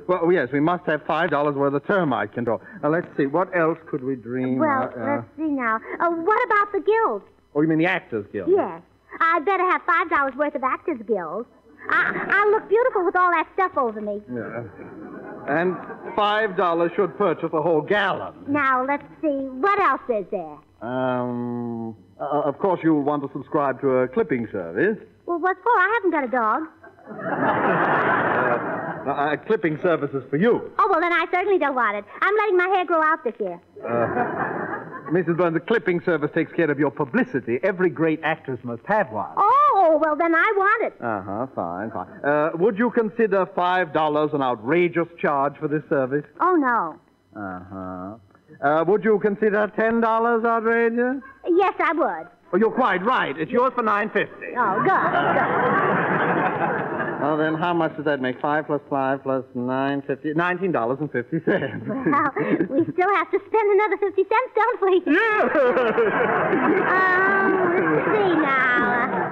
Well, yes, we must have $5 worth of termite control. Now, let's see. What else could we dream? Let's see now. What about the guild? Oh, you mean the Actors Guild? Yes. I'd better have $5 worth of Actors Guild. I'll look beautiful with all that stuff over me. Yeah. And $5 should purchase a whole gallon. Now, let's see. What else is there? Of course, you'll want to subscribe to a clipping service. Well, what for? I haven't got a dog. Clipping services for you. Oh, well, then I certainly don't want it. I'm letting my hair grow out this year. Mrs. Burns, the clipping service takes care of your publicity. Every great actress must have one. Oh, well, then I want it. Fine. Would you consider $5 an outrageous charge for this service? Oh, no. Would you consider $10 outrageous? Yes, I would. Oh, you're quite right. It's yours for $9.50. Oh, good. Well, then how much does that make? 5 plus 5 plus $19.50. Well, we still have to spend another 50 cents, don't we? Yeah. Let's see now.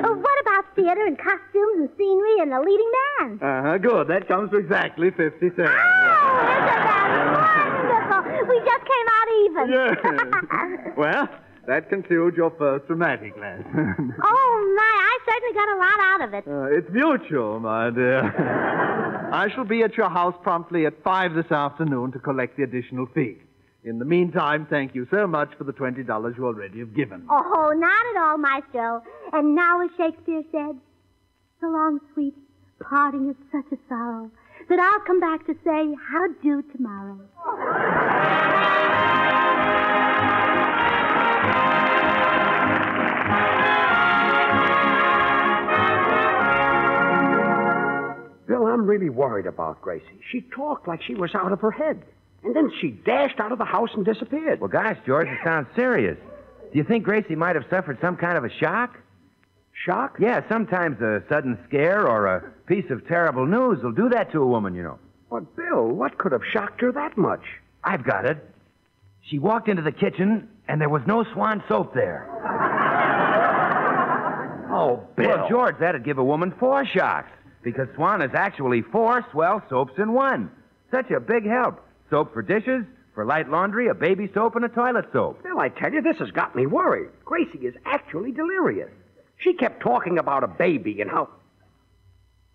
What about theater and costumes and scenery and the leading man? Good. That comes to exactly 50 cents. Oh, isn't that wonderful? We just came out even. Yeah. Well, that concludes your first dramatic lesson. Oh, my, I certainly got a lot out of it. It's mutual, my dear. I shall be at your house promptly at 5 this afternoon to collect the additional fee. In the meantime, thank you so much for the $20 you already have given. Oh, not at all, Maestro. And now, as Shakespeare said, so long, sweet, parting is such a sorrow, that I'll come back to say, how do tomorrow. Bill, I'm really worried about Gracie. She talked like she was out of her head. And then she dashed out of the house and disappeared. Well, gosh, George, it sounds serious. Do you think Gracie might have suffered some kind of a shock? Shock? Yeah, sometimes a sudden scare or a piece of terrible news will do that to a woman, you know. But, Bill, what could have shocked her that much? I've got it. She walked into the kitchen, and there was no Swan soap there. Oh, Bill. Well, George, that'd give a woman 4 shocks, because Swan is actually 4 swell soaps in one. Such a big help. Soap for dishes, for light laundry, a baby soap, and a toilet soap. Bill, I tell you, this has got me worried. Gracie is actually delirious. She kept talking about a baby and how...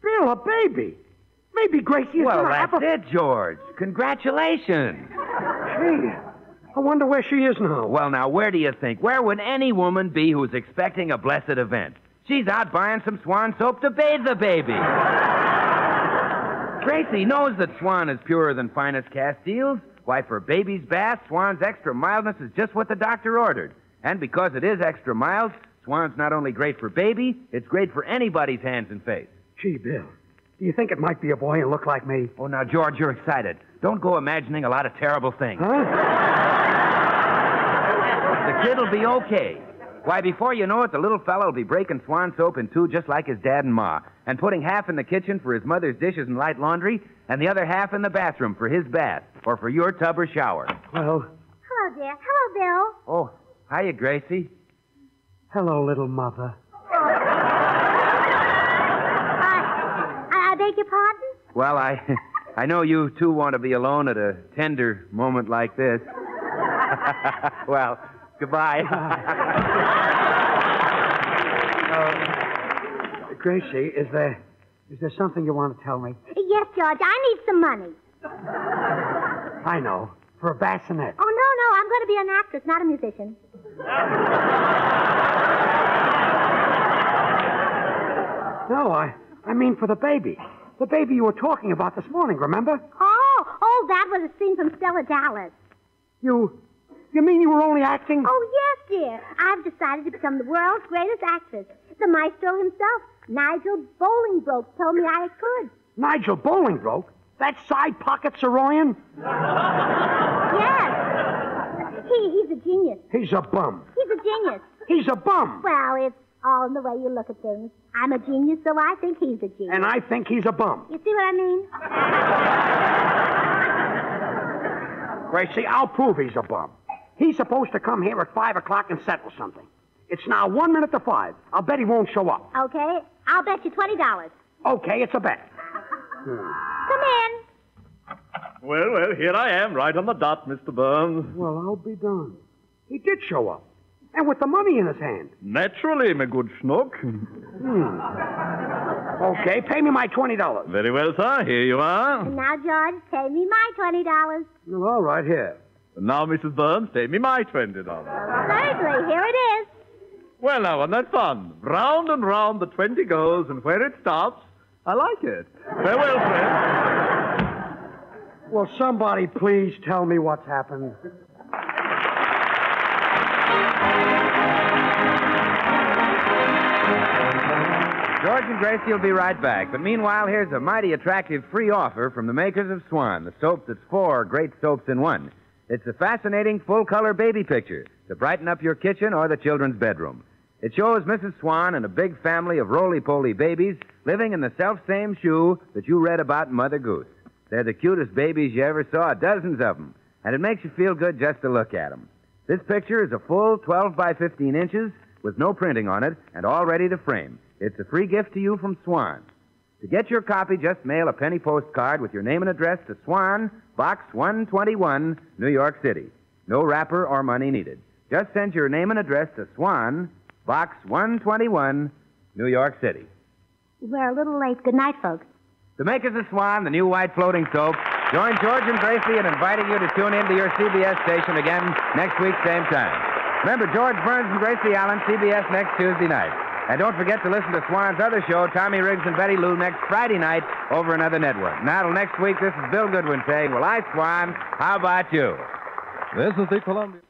Bill, a baby? Maybe Gracie is Well, going to that's have a... it, George. Congratulations. Gee, I wonder where she is now. Well, now, where do you think? Where would any woman be who's expecting a blessed event? She's out buying some Swan soap to bathe the baby. Gracie knows that Swan is purer than finest Castiles. Why, for baby's bath, Swan's extra mildness is just what the doctor ordered. And because it is extra mild, Swan's not only great for baby, it's great for anybody's hands and face. Gee, Bill, do you think it might be a boy and look like me? Oh, now, George, you're excited. Don't go imagining a lot of terrible things. Huh? The kid'll be okay. Why, before you know it, the little fella will be breaking Swan soap in 2 just like his dad and ma, and putting half in the kitchen for his mother's dishes and light laundry, and the other half in the bathroom for his bath, or for your tub or shower. Well... Hello, dear. Hello, Bill. Oh, hiya, Gracie. Hello, little mother. I beg your pardon? Well, I know you two want to be alone at a tender moment like this. Well, goodbye. Gracie, is there something you want to tell me? Yes, George. I need some money. I know. For a bassinet. Oh, no. I'm going to be an actress, not a musician. No, I mean for the baby. The baby you were talking about this morning, remember? Oh, that was a scene from Stella Dallas. You mean you were only acting? Oh, yes, dear. I've decided to become the world's greatest actress. The maestro himself, Nigel Bolingbroke, told me I could. Nigel Bolingbroke? That side pocket Saroyan? Yes. He's a genius. He's a bum. He's a genius. He's a bum. Well, it's all in the way you look at things. I'm a genius, so I think he's a genius. And I think he's a bum. You see what I mean? Gracie, I'll prove he's a bum. He's supposed to come here at 5 o'clock and settle something. It's now 1 minute to 5. I'll bet he won't show up. Okay, I'll bet you $20. Okay, it's a bet. Come in. Well, here I am, right on the dot, Mr. Burns. Well, I'll be darned. He did show up. And with the money in his hand. Naturally, my good schnook. Okay, pay me my $20. Very well, sir. Here you are. And now, George, pay me my $20. Well, all right, here. And now, Mrs. Burns, pay me my $20. Certainly, here it is. Well, now, wasn't that fun? Round and round the 20 goes, and where it stops, I like it. Farewell, friend. Will somebody please tell me what's happened? George and Gracie will be right back. But meanwhile, here's a mighty attractive free offer from the makers of Swan, the soap that's 4 great soaps in one. It's a fascinating full-color baby picture to brighten up your kitchen or the children's bedroom. It shows Mrs. Swan and a big family of roly-poly babies living in the self-same shoe that you read about in Mother Goose. They're the cutest babies you ever saw, dozens of them, and it makes you feel good just to look at them. This picture is a full 12 by 15 inches with no printing on it and all ready to frame. It's a free gift to you from Swan. To get your copy, just mail a penny postcard with your name and address to Swan, Box 121, New York City. No wrapper or money needed. Just send your name and address to Swan, Box 121, New York City. We're a little late. Good night, folks. The makers of Swan, the new white floating soap, join George and Gracie in inviting you to tune in to your CBS station again next week, same time. Remember, George Burns and Gracie Allen, CBS next Tuesday night. And don't forget to listen to Swan's other show, Tommy Riggs and Betty Lou, next Friday night over another network. Now, till next week, this is Bill Goodwin saying, well, I, Swan, how about you? This is the Columbia.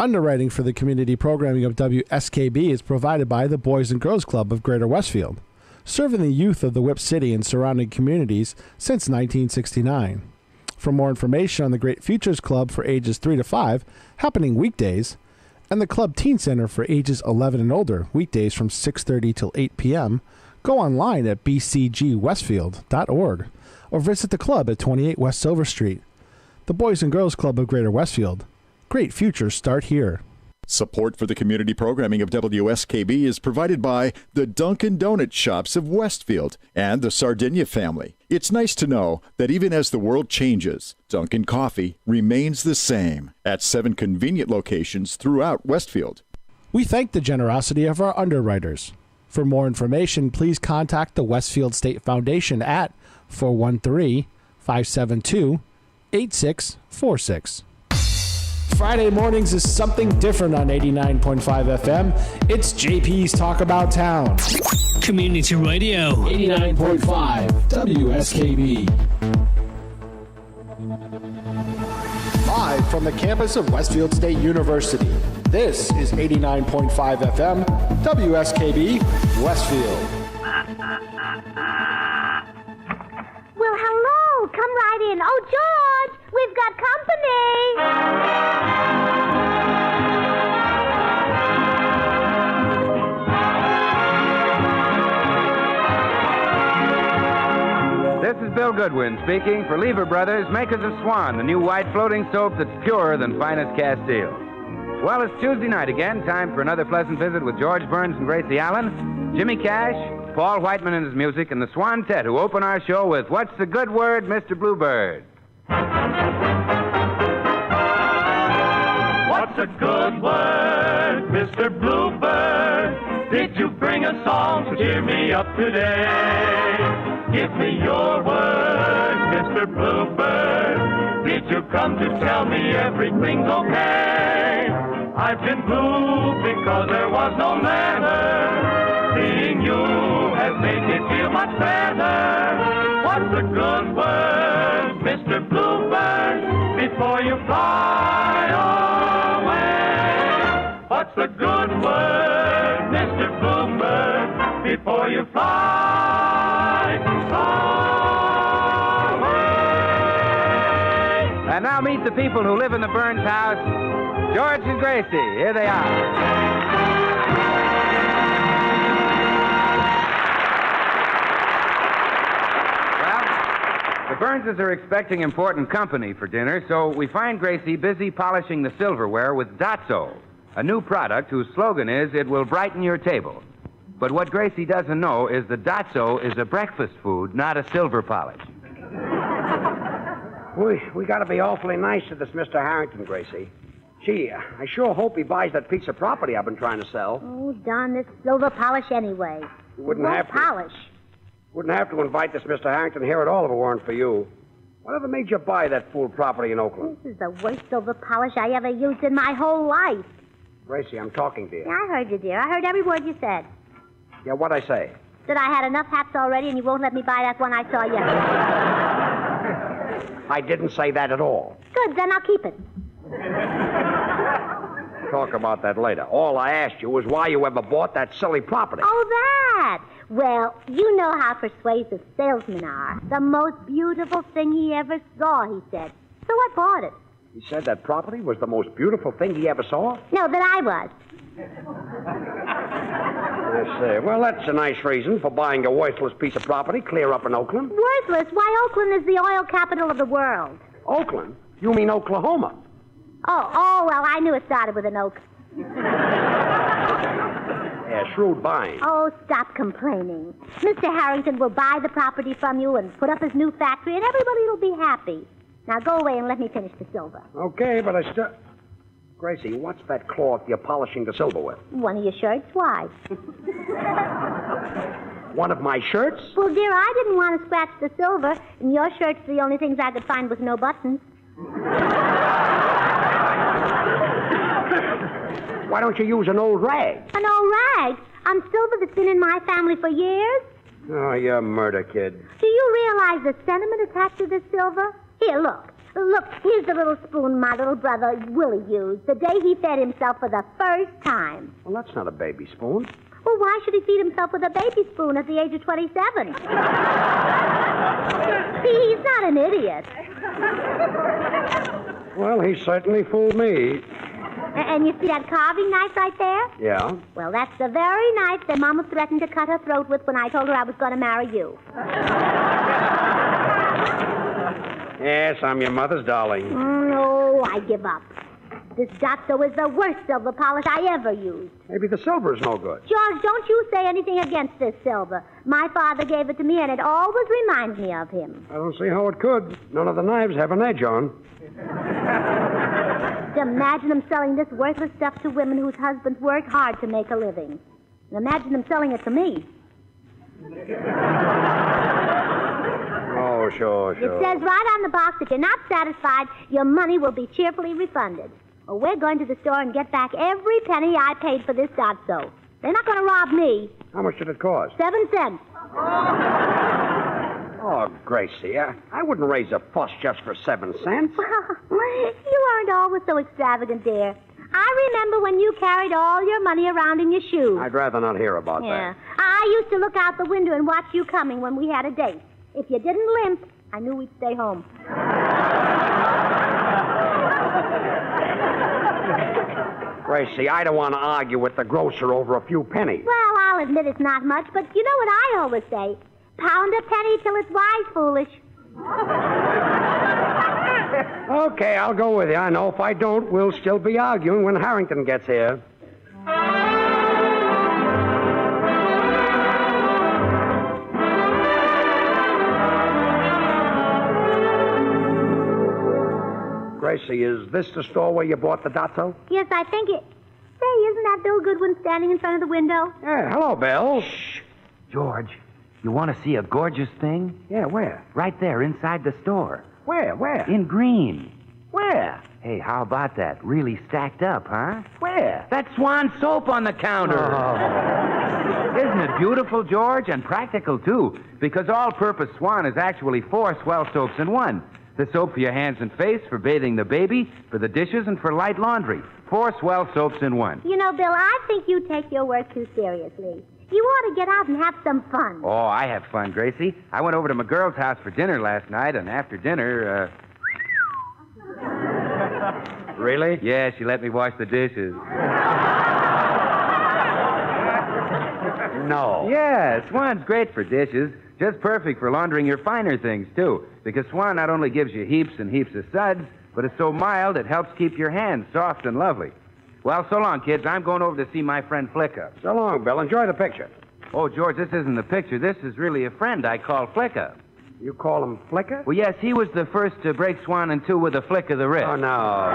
Underwriting for the community programming of WSKB is provided by the Boys and Girls Club of Greater Westfield, serving the youth of the Whip City and surrounding communities since 1969. For more information on the Great Futures Club for ages 3 to 5, happening weekdays, and the Club Teen Center for ages 11 and older, weekdays from 6:30 till 8 p.m., go online at bcgwestfield.org or visit the club at 28 West Silver Street. The Boys and Girls Club of Greater Westfield. Great futures start here. Support for the community programming of WSKB is provided by the Dunkin' Donut Shops of Westfield and the Sardinia family. It's nice to know that even as the world changes, Dunkin' Coffee remains the same at 7 convenient locations throughout Westfield. We thank the generosity of our underwriters. For more information, please contact the Westfield State Foundation at 413-572-8646. Friday mornings is something different on 89.5 FM. It's JP's Talk About Town. Community Radio. 89.5 WSKB. Live from the campus of Westfield State University, this is 89.5 FM WSKB Westfield. Well, hello. Come right in. Oh, George, we've got company. This is Bill Goodwin speaking for Lever Brothers, makers of Swan, the new white floating soap that's purer than finest Castile. Well, it's Tuesday night again, time for another pleasant visit with George Burns and Gracie Allen, Jimmy Cash, Paul Whiteman and his music, and the Swantet, who open our show with What's the Good Word, Mr. Bluebird? What's a good word, Mr. Bluebird? Did you bring a song to cheer me up today? Give me your word, Mr. Bluebird. Did you come to tell me everything's okay? I've been blue because there was no manner. Seeing you has made me feel much better. What's a good word, Mr. you fly away. What's the good word, Mr. Bluebird, before you fly away? And now meet the people who live in the Burns house, George and Gracie. Here they are. The Burnses are expecting important company for dinner, so we find Gracie busy polishing the silverware with Dotso, a new product whose slogan is, "It will brighten your table." But what Gracie doesn't know is that Dotso is a breakfast food, not a silver polish. We got to be awfully nice to this Mr. Harrington, Gracie. Gee, I sure hope he buys that piece of property I've been trying to sell. Oh, darn this silver polish anyway. Wouldn't have to. Polish. Wouldn't have to invite this Mr. Harrington here at all if it weren't for you. Whatever made you buy that fool property in Oakland? This is the worst silver polish I ever used in my whole life. Gracie, I'm talking to you. Yeah, I heard you, dear. I heard every word you said. Yeah, what'd I say? That I had enough hats already and you won't let me buy that one I saw yesterday. I didn't say that at all. Good, then I'll keep it. Talk about that later. All I asked you was why you ever bought that silly property. Oh, that! Well, you know how persuasive salesmen are. The most beautiful thing he ever saw, he said. So I bought it. He said that property was the most beautiful thing he ever saw? No, that I was. I see. Well, that's a nice reason for buying a worthless piece of property clear up in Oakland. Worthless? Why, Oakland is the oil capital of the world. Oakland? You mean Oklahoma? Oh, well, I knew it started with an oak. Yeah, shrewd buying. Oh, stop complaining. Mr. Harrington will buy the property from you and put up his new factory, and everybody will be happy. Now go away and let me finish the silver. Okay, but I still... Gracie, what's that cloth you're polishing the silver with? One of your shirts? Why? One of my shirts? Well, dear, I didn't want to scratch the silver, and your shirt's the only things I could find with no buttons. Why don't you use an old rag? An old rag? On silver that's been in my family for years? Oh, you're a murder kid. Do you realize the sentiment attached to this silver? Here, look. Look, here's the little spoon my little brother Willie used the day he fed himself for the first time. Well, that's not a baby spoon. Well, why should he feed himself with a baby spoon at the age of 27? See, he's not an idiot. Well, he certainly fooled me. And you see that carving knife right there? Yeah? Well, that's the very knife that Mama threatened to cut her throat with when I told her I was going to marry you. Yes, I'm your mother's darling. No, I give up. This Dotso is the worst silver polish I ever used. Maybe the silver is no good. George, don't you say anything against this silver. My father gave it to me, and it always reminds me of him. I don't see how it could. None of the knives have an edge on. Imagine him selling this worthless stuff to women whose husbands work hard to make a living. And imagine him selling it to me. Oh, sure. It says right on the box, if you're not satisfied, your money will be cheerfully refunded. Well, we're going to the store and get back every penny I paid for this Dotso. They're not going to rob me. How much did it cost? 7 cents. Oh, Gracie, I wouldn't raise a fuss just for 7 cents. You aren't always so extravagant, dear. I remember when you carried all your money around in your shoes. I'd rather not hear about that. I used to look out the window and watch you coming when we had a date. If you didn't limp, I knew we'd stay home. Gracie, I don't want to argue with the grocer over a few pennies. Well, I'll admit it's not much, but you know what I always say? Pound a penny till it's wise, foolish. Okay, I'll go with you. I know if I don't, we'll still be arguing when Harrington gets here. Gracie, is this the store where you bought the Dotso? Yes, I think it... Say, isn't that Bill Goodwin standing in front of the window? Yeah, hello, Bill. Shh. George, you want to see a gorgeous thing? Yeah, where? Right there, inside the store. Where? In green. Where? Hey, how about that? Really stacked up, huh? Where? That Swan soap on the counter. Oh. Isn't it beautiful, George? And practical, too, because all-purpose Swan is actually 4 swell soaps in one. The soap for your hands and face, for bathing the baby, for the dishes, and for light laundry. 4 swell soaps in one. You know, Bill, I think you take your work too seriously. You ought to get out and have some fun. Oh, I have fun, Gracie. I went over to my girl's house for dinner last night, and after dinner, Really? Yeah, she let me wash the dishes. No. Yeah, Swan's great for dishes. Just perfect for laundering your finer things, too. Because Swan not only gives you heaps and heaps of suds, but it's so mild it helps keep your hands soft and lovely. Well, so long, kids. I'm going over to see my friend Flicka. So long, Bill. Enjoy the picture. Oh, George, this isn't the picture. This is really a friend I call Flicka. You call him Flicker? Well, yes, he was the first to break Swan in two with a flick of the wrist. Oh, no.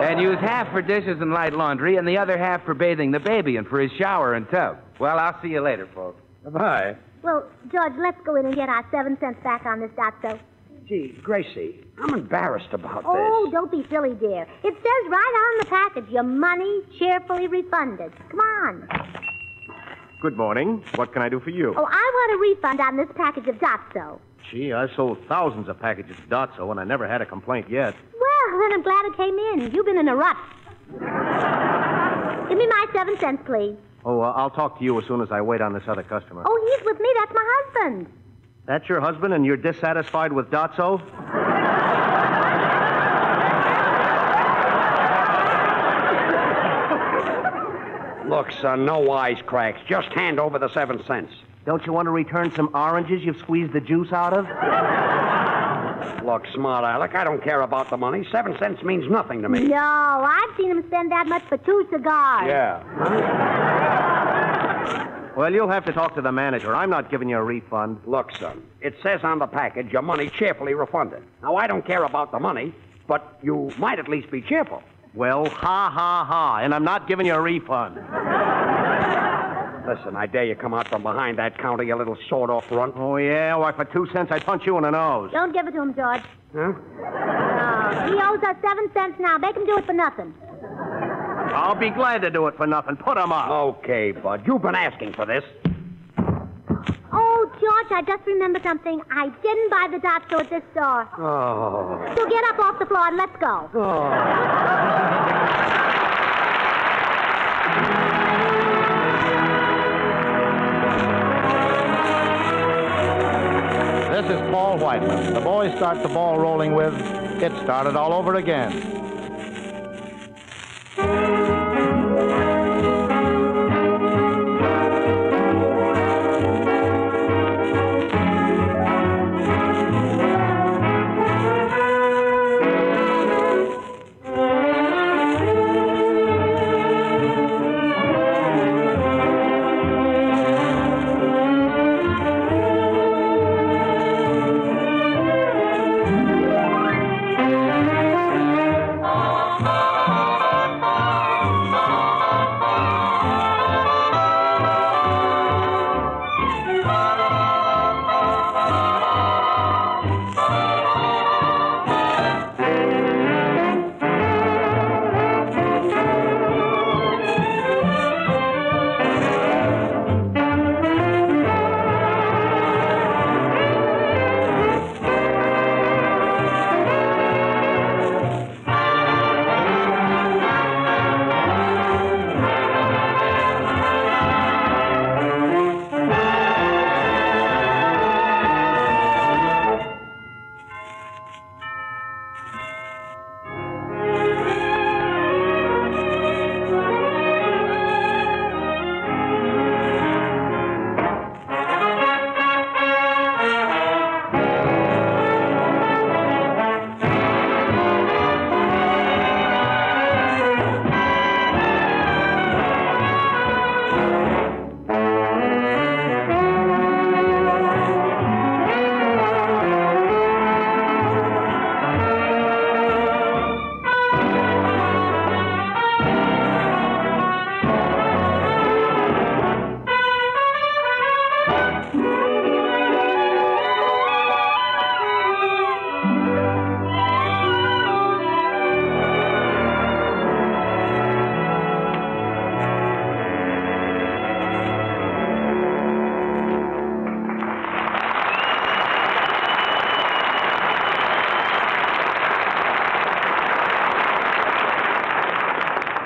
And use half for dishes and light laundry and the other half for bathing the baby and for his shower and tub. Well, I'll see you later, folks. Bye. Well, George, let's go in and get our 7 cents back on this dot soap. Gee, Gracie, I'm embarrassed about Oh, this. don't be silly, dear. It says right on the package, your money cheerfully refunded. Come on. Good morning. What can I do for you? Oh, I want a refund on this package of Dotso. Gee, I sold thousands of packages of Dotso, and I never had a complaint yet. Well, then I'm glad it came in. You've been in a rut. Give me my 7 cents, please. Oh, I'll talk to you as soon as I wait on this other customer. Oh, he's with me. That's my husband. That's your husband, and you're dissatisfied with Dotso? Look, son, no wisecracks. Just hand over the 7 cents. Don't you want to return some oranges you've squeezed the juice out of? Look, smart Alec, I don't care about the money. 7 cents means nothing to me. No, I've seen him spend that much for 2 cigars. Yeah. Well, you'll have to talk to the manager. I'm not giving you a refund. Look, son, it says on the package your money cheerfully refunded. Now, I don't care about the money, but you might at least be cheerful. Well, ha, ha, ha, and I'm not giving you a refund. Listen, I dare you come out from behind that counter, you little sawed-off runt. Oh, yeah? Why, for 2 cents, I'd punch you in the nose. Don't give it to him, George. Huh? No, he owes us 7 cents now. Make him do it for nothing. I'll be glad to do it for nothing. Put 'em up. Okay, bud. You've been asking for this. Oh, George, I just remembered something. I didn't buy the Dotso at this store. Oh. So get up off the floor and let's go. This is Paul Whiteman. The boys start the ball rolling with It Started All Over Again.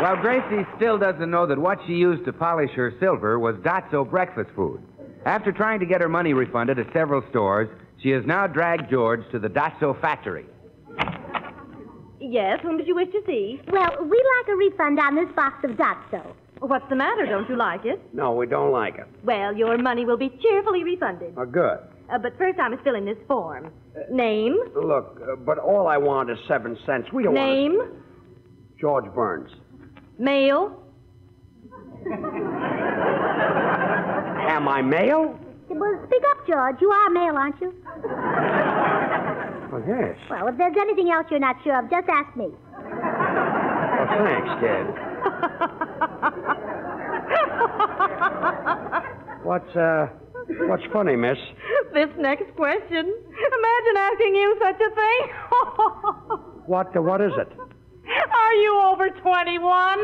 Well, Gracie still doesn't know that what she used to polish her silver was Dotso breakfast food. After trying to get her money refunded at several stores, she has now dragged George to the Dotso factory. Yes, whom did you wish to see? Well, we'd like a refund on this box of Dotso. What's the matter? Don't you like it? No, we don't like it. Well, your money will be cheerfully refunded. Oh, good. But first I must fill in this form. Name? Look, but all I want is 7 cents. We don't Name? want to... George Burns. Male? Am I male? Well, speak up, George. You are male, aren't you? Oh, yes. Well, if there's anything else you're not sure of, just ask me. Oh, thanks, kid. What's funny, miss? This next question. Imagine asking you such a thing. What is it? Are you over 21?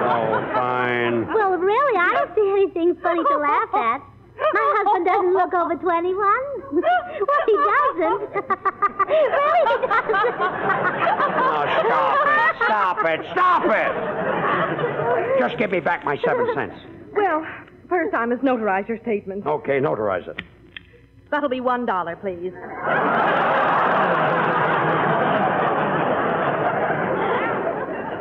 Oh, fine. Well, really, I don't see anything funny to laugh at. My husband doesn't look over 21. Well, he doesn't. Really, he doesn't. Oh, stop it! Just give me back my 7 cents. Well, first I must notarize your statement. Okay, notarize it. That'll be $1, please.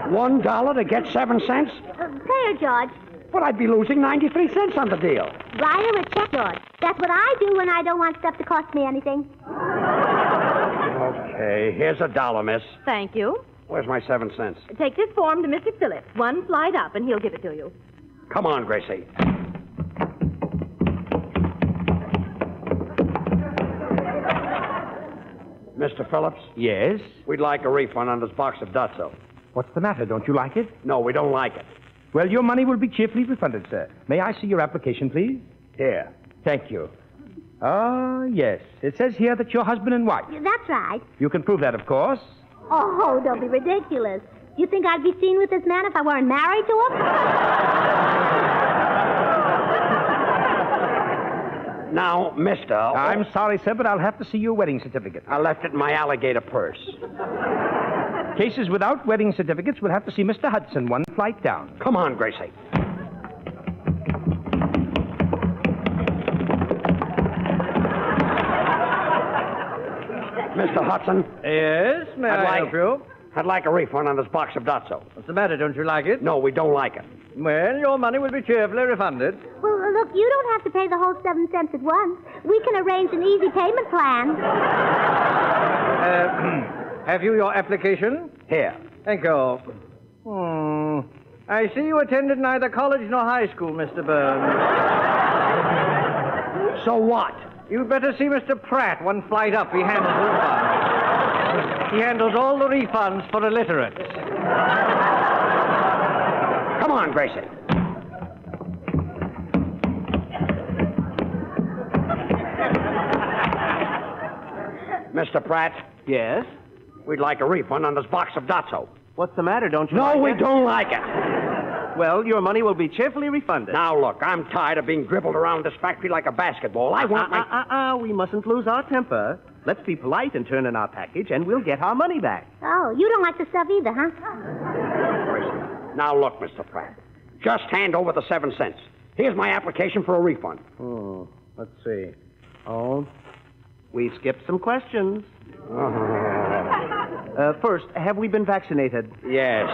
$1 to get 7 cents? Pay her, George. But I'd be losing 93 cents on the deal. Write her a check, George. That's what I do when I don't want stuff to cost me anything. Okay, here's $1, miss. Thank you. Where's my 7 cents? Take this form to Mr. Phillips. One slide up, and he'll give it to you. Come on, Gracie. Mr. Phillips? Yes? We'd like a refund on this box of Dotso. What's the matter? Don't you like it? No, we don't like it. Well, your money will be cheerfully refunded, sir. May I see your application, please? Here. Thank you. Ah, yes. It says here that you're husband and wife. That's right. You can prove that, of course. Oh, don't be ridiculous. Do you think I'd be seen with this man if I weren't married to him? Now, mister... I'm sorry, sir, but I'll have to see your wedding certificate. I left it in my alligator purse. Cases without wedding certificates will have to see Mr. Hudson, one flight down. Come on, Gracie. Mr. Hudson? Yes, may I help you? I'd like a refund on this box of Dotso. What's the matter? Don't you like it? No, we don't like it. Well, your money will be cheerfully refunded. Well, look, you don't have to pay the whole 7 cents at once. We can arrange an easy payment plan. Have you your application? Here. Thank you. I see you attended neither college nor high school, Mr. Burns. So what? You'd better see Mr. Pratt, one flight up. He handles refunds. He handles all the refunds for illiterates. Come on, Gracie. Mr. Pratt? Yes? We'd like a refund on this box of Dotso. What's the matter? Don't you No, like we it? don't like it. Well, your money will be cheerfully refunded. Now, look, I'm tired of being dribbled around this factory like a basketball. I want my... We mustn't lose our temper. Let's be polite and turn in our package, and we'll get our money back. Oh, you don't like the stuff either, huh? Now, look, Mr. Pratt. Just hand over the 7 cents. Here's my application for a refund. Let's see. Oh, we skipped some questions. First, have we been vaccinated? Yes.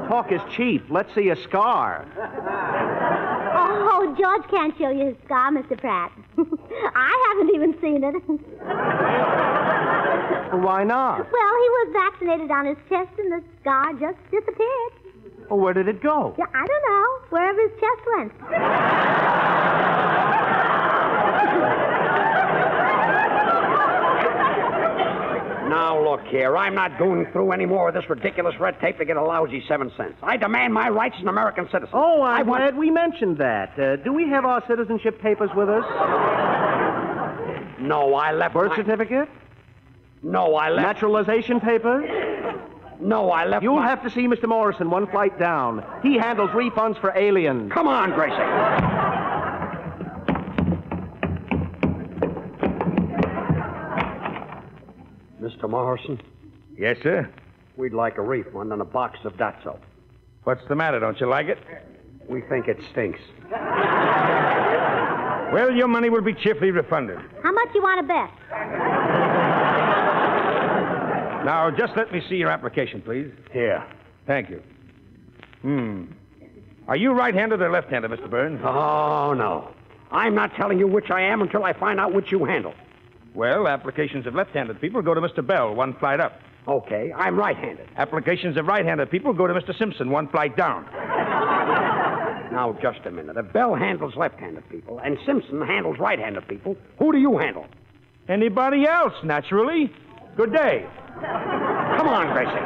Talk is cheap. Let's see a scar. Oh, George can't show you his scar, Mr. Pratt. I haven't even seen it. Why not? Well, he was vaccinated on his chest, and the scar just disappeared. Well, where did it go? Yeah, I don't know. Wherever his chest went. Now, look here. I'm not going through any more of this ridiculous red tape to get a lousy 7 cents. I demand my rights as an American citizen. Oh, I'm glad we mentioned that. Do we have our citizenship papers with us? No, I left Birth certificate? No, I left... Naturalization papers? No, I left You'll have to see Mr. Morrison, one flight down. He handles refunds for aliens. Come on, Gracie. Mr. Morrison? Yes, sir. We'd like a refund on a box of Datso. What's the matter? Don't you like it? We think it stinks. Well, your money will be cheerfully refunded. How much you want to bet? Now, just let me see your application, please. Here. Thank you. Are you right-handed or left-handed, Mr. Burns? Oh, no. I'm not telling you which I am until I find out which you handle. Well, applications of left-handed people go to Mr. Bell, one flight up. Okay, I'm right-handed. Applications of right-handed people go to Mr. Simpson, one flight down. Now, just a minute. If Bell handles left-handed people and Simpson handles right-handed people, who do you handle? Anybody else, naturally. Good day. Come on, Gracie.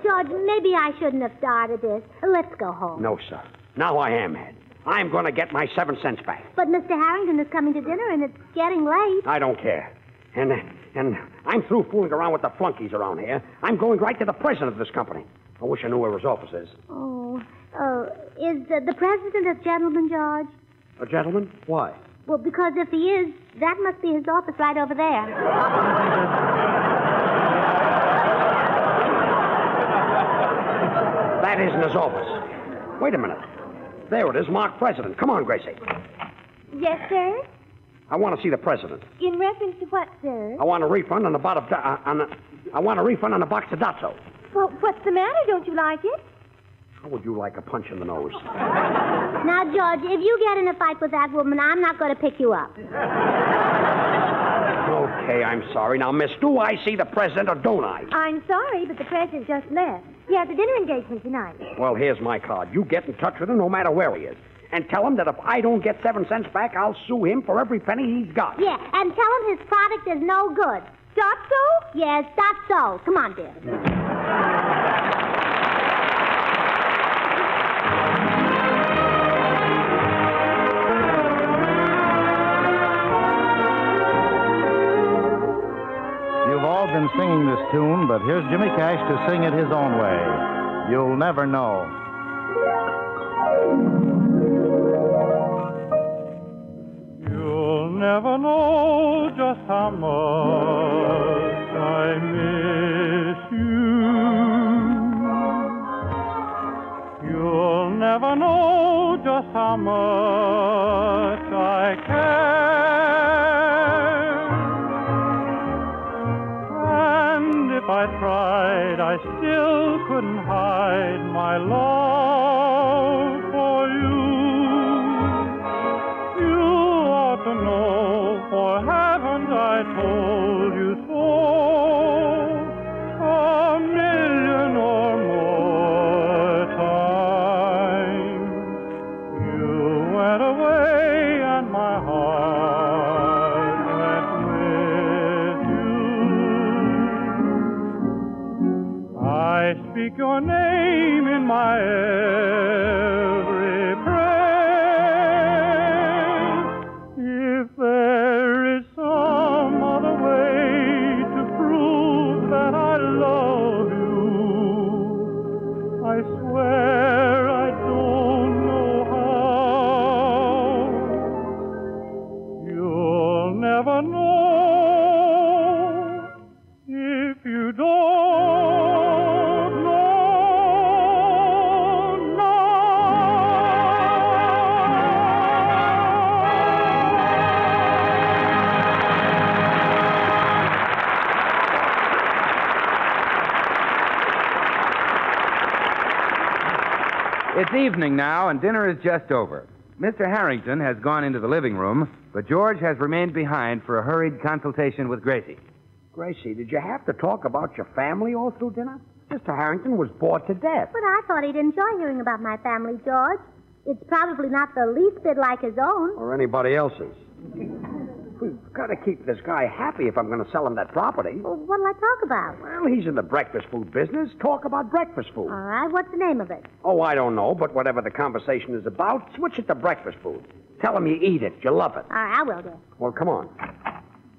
George, maybe I shouldn't have started this. Let's go home. No, sir. Now I am mad. I'm going to get my 7 cents back. But Mr. Harrington is coming to dinner, and it's getting late. I don't care. And I'm through fooling around with the flunkies around here. I'm going right to the president of this company. I wish I knew where his office is. Is the president a gentleman, George? A gentleman? Why? Well, because if he is, that must be his office right over there. That isn't his office. Wait a minute. There it is, marked president. Come on, Gracie. Yes, sir? I want to see the president. In reference to what, sir? I want a refund on the box of Datso. Well, what's the matter? Don't you like it? How would you like a punch in the nose? Now, George, if you get in a fight with that woman, I'm not going to pick you up. Okay, I'm sorry. Now, miss, do I see the president or don't I? I'm sorry, but the president just left. He has a dinner engagement tonight. Well, here's my card. You get in touch with him no matter where he is. And tell him that if I don't get 7 cents back, I'll sue him for every penny he's got. Yeah, and tell him his product is no good. Datso? Yes, that's so. Come on, dear. You've all been singing this tune, but here's Jimmy Cash to sing it his own way. You'll never know. You'll never know just how much I miss you. You'll never know just how much I care. And if I tried, I still couldn't hide my love for you. To know, for haven't I told you so? A million or more times. You went away and my heart went with you. I speak your name in my every prayer. If there is some other way to prove that I love you, I swear I don't know how. You'll never know if you don't know now. It's evening now, and dinner is just over. Mr. Harrington has gone into the living room, but George has remained behind for a hurried consultation with Gracie. Gracie, did you have to talk about your family all through dinner? Mr. Harrington was bored to death. But I thought he'd enjoy hearing about my family, George. It's probably not the least bit like his own. Or anybody else's. We've got to keep this guy happy if I'm going to sell him that property. Well, what'll I talk about? Well, he's in the breakfast food business. Talk about breakfast food. All right, what's the name of it? Oh, I don't know, but whatever the conversation is about, switch it to breakfast food. Tell him you eat it, you love it. All right, I will do. Well, come on.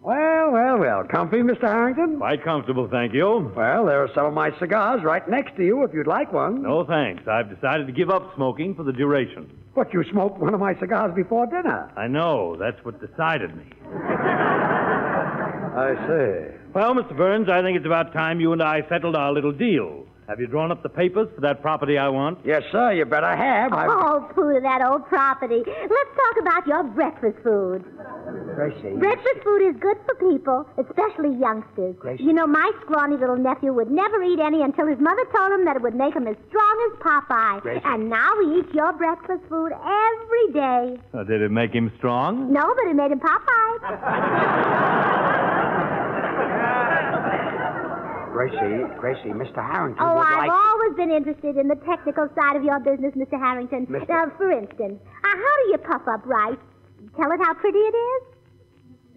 Well. Comfy, Mr. Harrington? Quite comfortable, thank you. Well, there are some of my cigars right next to you if you'd like one. No, thanks. I've decided to give up smoking for the duration. But you smoked one of my cigars before dinner. I know. That's what decided me. I see. Well, Mr. Burns, I think it's about time you and I settled our little deal. Have you drawn up the papers for that property I want? Yes, sir, you better have. Oh, pooh to that old property. Let's talk about your breakfast food. Gracie. Breakfast food is good for people, especially youngsters. Gracie. You know, my scrawny little nephew would never eat any until his mother told him that it would make him as strong as Popeye. Gracie. And now he eats your breakfast food every day. Did it make him strong? No, but it made him Popeye. Gracie, Mr. Harrington Oh, would I've like... always been interested in the technical side of your business, Mr. Harrington. For instance, how do you puff up rice? Tell it how pretty it is?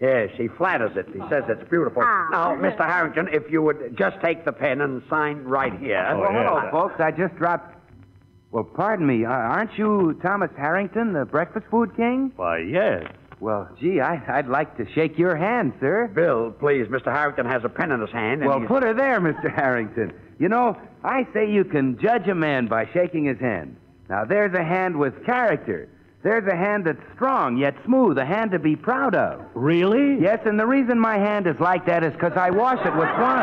Yes, he flatters it. He says it's beautiful. Ah. Now, Mr. Harrington, if you would just take the pen and sign right here. Well, hello, folks. I just dropped... Well, pardon me. Aren't you Thomas Harrington, the breakfast food king? Why, yes. Well, gee, I'd like to shake your hand, sir. Bill, please. Mr. Harrington has a pen in his hand. And Well, he's... put her there, Mr. Harrington. You know, I say you can judge a man by shaking his hand. Now, there's a hand with character. There's a hand that's strong, yet smooth, a hand to be proud of. Really? Yes, and the reason my hand is like that is because I wash it with Swan.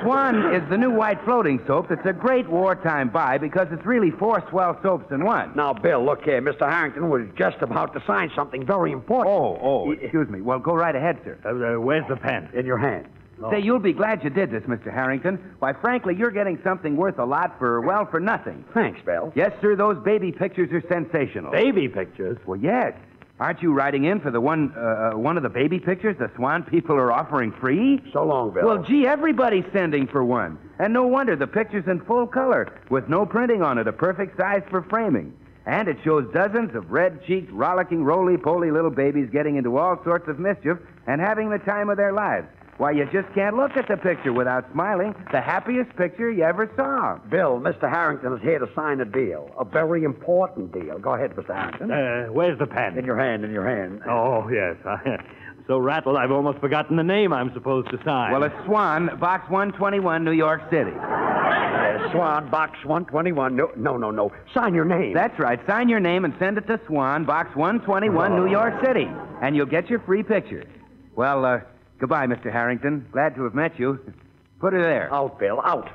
Swan is the new white floating soap. It's a great wartime buy because it's really 4 swell soaps in one. Now, Bill, look here. Mr. Harrington was just about to sign something very important. Oh, excuse me. Well, go right ahead, sir. Where's the pen? In your hand. Oh. Say, you'll be glad you did this, Mr. Harrington. Why, frankly, you're getting something worth a lot for nothing. Thanks, Bill. Yes, sir, those baby pictures are sensational. Baby pictures? Well, yes. Aren't you writing in for the one of the baby pictures the Swan people are offering free? So long, Bill. Well, gee, everybody's sending for one. And no wonder, the picture's in full color, with no printing on it, a perfect size for framing. And it shows dozens of red-cheeked, rollicking, roly-poly little babies getting into all sorts of mischief and having the time of their lives. Why, you just can't look at the picture without smiling. The happiest picture you ever saw. Bill, Mr. Harrington is here to sign a deal. A very important deal. Go ahead, Mr. Harrington. Where's the pen? In your hand. Oh, yes. I'm so rattled I've almost forgotten the name I'm supposed to sign. Well, it's Swan, Box 121, New York City. Swan, Box 121. No. Sign your name. That's right. Sign your name and send it to Swan, Box 121, New York City. And you'll get your free picture. Well, goodbye, Mr. Harrington. Glad to have met you. Put her there. Out, Bill, out.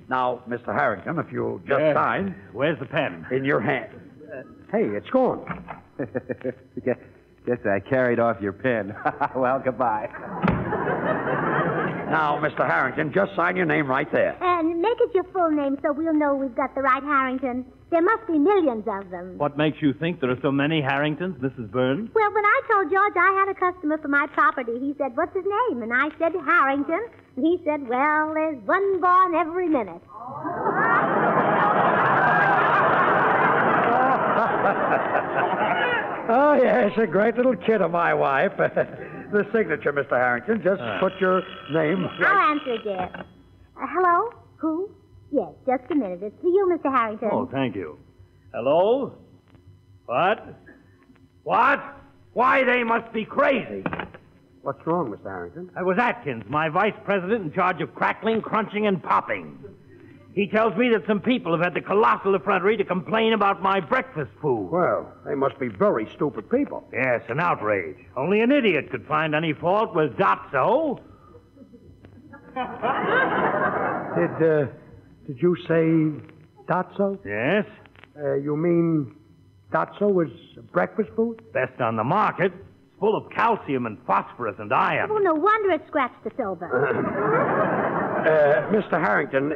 Now, Mr. Harrington, if you'll just sign. Where's the pen? In your hand. Hey, it's gone. Guess I carried off your pen. Well, goodbye. Now, Mr. Harrington, just sign your name right there. And make it your full name so we'll know we've got the right Harrington. There must be millions of them. What makes you think there are so many Harringtons, Mrs. Burns? Well, when I told George I had a customer for my property, he said, "What's his name?" And I said, "Harrington." And he said, "Well, there's one born every minute." Oh, yes, a great little kid of my wife. The signature, Mr. Harrington. Just put your name right. I'll answer again. Hello? Who? Yes, just a minute. It's for you, Mr. Harrington. Oh, thank you. Hello? What? Why, they must be crazy. What's wrong, Mr. Harrington? I was Atkins, my vice president in charge of crackling, crunching, and popping. He tells me that some people have had the colossal effrontery to complain about my breakfast food. Well, they must be very stupid people. Yes, an outrage. Only an idiot could find any fault with Dotso. Did you say Dotso? Yes. You mean Dotso is breakfast food? Best on the market. It's full of calcium and phosphorus and iron. Oh, no wonder it scratched the silver. Mr. Harrington,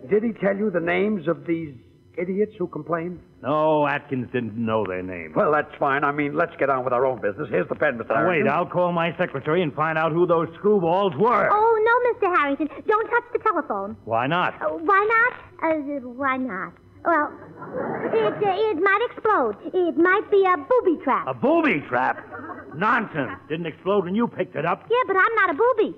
did he tell you the names of these idiots who complained? No, Atkins didn't know their names. Well, that's fine. I mean, let's get on with our own business. Here's the pen, Mr. Harrington. Wait, I'll call my secretary and find out who those screwballs were. Oh, no, Mr. Harrington. Don't touch the telephone. Why not? Why not? Why not? Well, it might explode. It might be a booby trap. A booby trap? Nonsense. Didn't explode when you picked it up. Yeah, but I'm not a booby.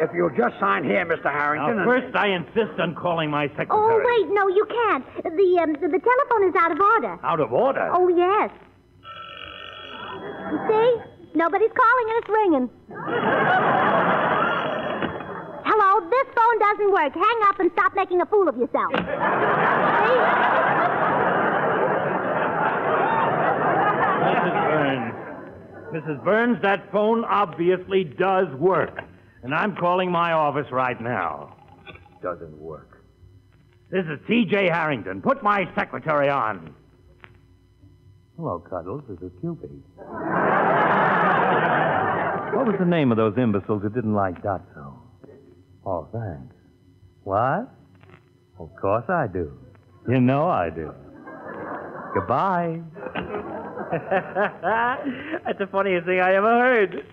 If you'll just sign here, Mr. Harrington. Now, first, I insist on calling my secretary. Oh, wait, no, you can't. The telephone is out of order. Out of order? Oh, yes. You see? Nobody's calling and it's ringing. Hello, this phone doesn't work. Hang up and stop making a fool of yourself. See? Mrs. Burns, that phone obviously does work. And I'm calling my office right now. Doesn't work. This is T.J. Harrington. Put my secretary on. Hello, Cuddles. This is Cupid. What was the name of those imbeciles who didn't like Dotso? Oh, thanks. What? Of course I do. You know I do. Goodbye. That's the funniest thing I ever heard.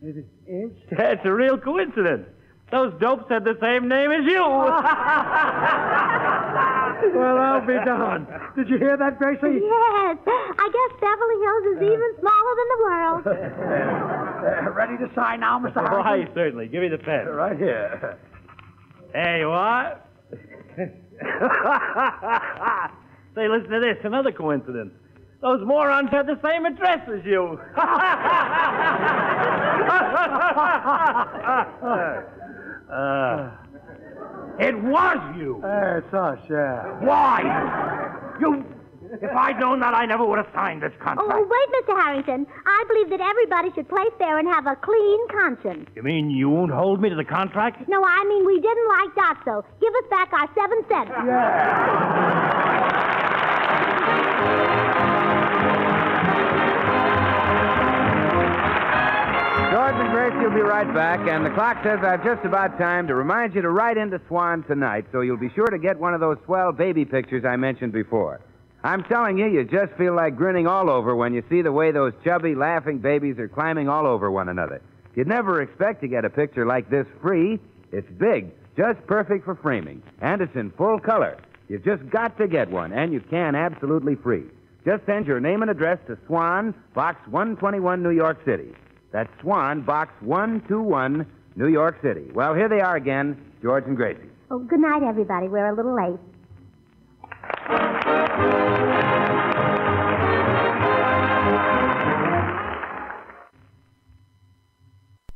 It's a real coincidence. Those dopes had the same name as you. Well, I'll be darned. Did you hear that, Gracie? Yes. I guess Beverly Hills is even smaller than the world. Ready to sign now, Mr. Harrington? Right, certainly. Give me the pen. Right here. Hey, what? Say, listen to this. Another coincidence. Those morons had the same address as you. It was you. It's us, yeah. Why? You... If I'd known that, I never would have signed this contract. Oh, wait, Mr. Harrington. I believe that everybody should play fair and have a clean conscience. You mean you won't hold me to the contract? No, I mean we didn't like Dotso. Give us back our 7 cents. George and Gracie will be right back, and the clock says I've just about time to remind you to write into Swan tonight, so you'll be sure to get one of those swell baby pictures I mentioned before. I'm telling you, you just feel like grinning all over when you see the way those chubby, laughing babies are climbing all over one another. You'd never expect to get a picture like this free. It's big, just perfect for framing, and it's in full color. You've just got to get one, and you can absolutely free. Just send your name and address to Swan, Box 121, New York City. That's Swan, Box 121, New York City. Well, here they are again, George and Gracie. Oh, good night, everybody. We're a little late.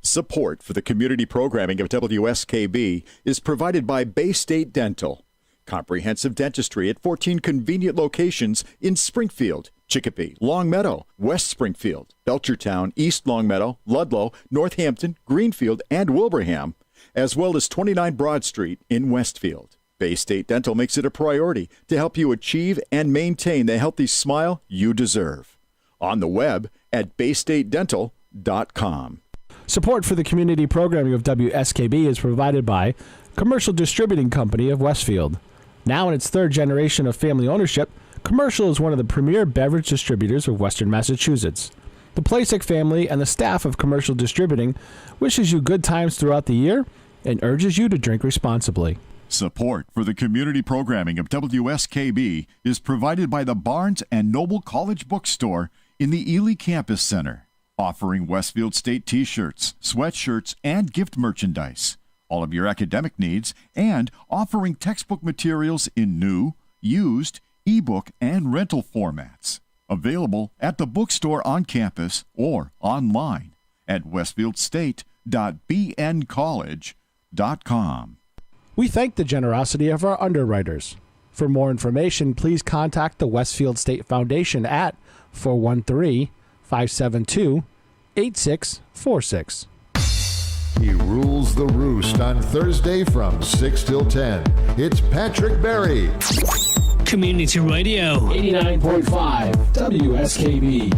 Support for the community programming of WSKB is provided by Bay State Dental. Comprehensive dentistry at 14 convenient locations in Springfield, Chicopee, Longmeadow, West Springfield, Belchertown, East Longmeadow, Ludlow, Northampton, Greenfield, and Wilbraham, as well as 29 Broad Street in Westfield. Bay State Dental makes it a priority to help you achieve and maintain the healthy smile you deserve. On the web at baystatedental.com. Support for the community programming of WSKB is provided by Commercial Distributing Company of Westfield. Now in its third generation of family ownership, Commercial is one of the premier beverage distributors of Western Massachusetts. The Plasek family and the staff of Commercial Distributing wishes you good times throughout the year and urges you to drink responsibly. Support for the community programming of WSKB is provided by the Barnes & Noble College Bookstore in the Ely Campus Center, offering Westfield State T-shirts, sweatshirts, and gift merchandise, all of your academic needs, and offering textbook materials in new, used, ebook, and rental formats. Available at the bookstore on campus or online at westfieldstate.bncollege.com. We thank the generosity of our underwriters. For more information, please contact the Westfield State Foundation at 413-572-8646. He rules the roost on Thursday from 6 till 10. It's Patrick Berry. Community Radio. 89.5 WSKB.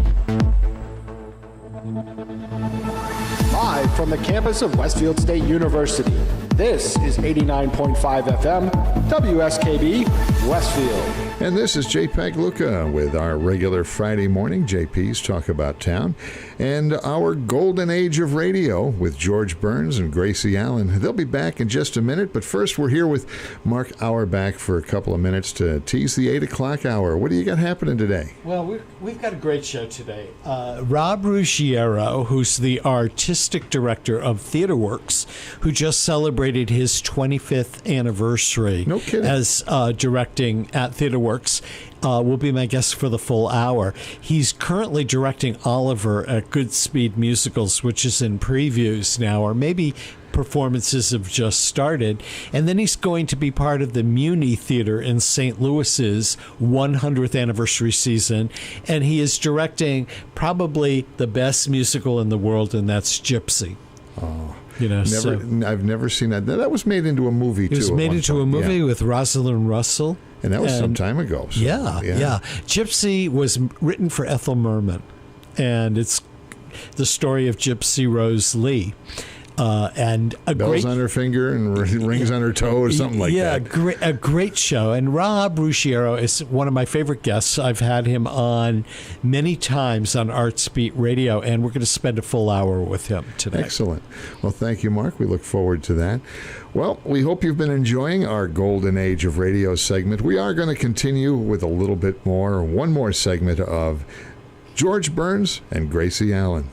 Live from the campus of Westfield State University, this is 89.5 FM, WSKB, Westfield. And this is JPEG Luca with our regular Friday morning JP's Talk About Town and our golden age of radio with George Burns and Gracie Allen. They'll be back in just a minute, but first we're here with Mark Auerbach for a couple of minutes to tease the 8 o'clock hour. What do you got happening today? Well, we've got a great show today. Rob Ruggiero, who's the artistic director of TheaterWorks, who just celebrated his 25th anniversary as directing at TheaterWorks. TheaterWorks, will be my guest for the full hour. He's currently directing Oliver at Goodspeed Musicals, which is in previews now, or maybe performances have just started. And then he's going to be part of the Muni Theater in St. Louis's 100th anniversary season. And he is directing probably the best musical in the world, and that's Gypsy. Oh. I've never seen that. That was made into a movie, too. It was made into a movie with Rosalind Russell. And that was some time ago. So, yeah. Gypsy was written for Ethel Merman, and it's the story of Gypsy Rose Lee. And bells on her finger and rings on her toe or something like that. Yeah, a great show. And Rob Rusciero is one of my favorite guests. I've had him on many times on Arts Beat Radio, and we're going to spend a full hour with him today. Excellent. Well, thank you, Mark. We look forward to that. Well, we hope you've been enjoying our Golden Age of Radio segment. We are going to continue with a little bit more, one more segment of George Burns and Gracie Allen.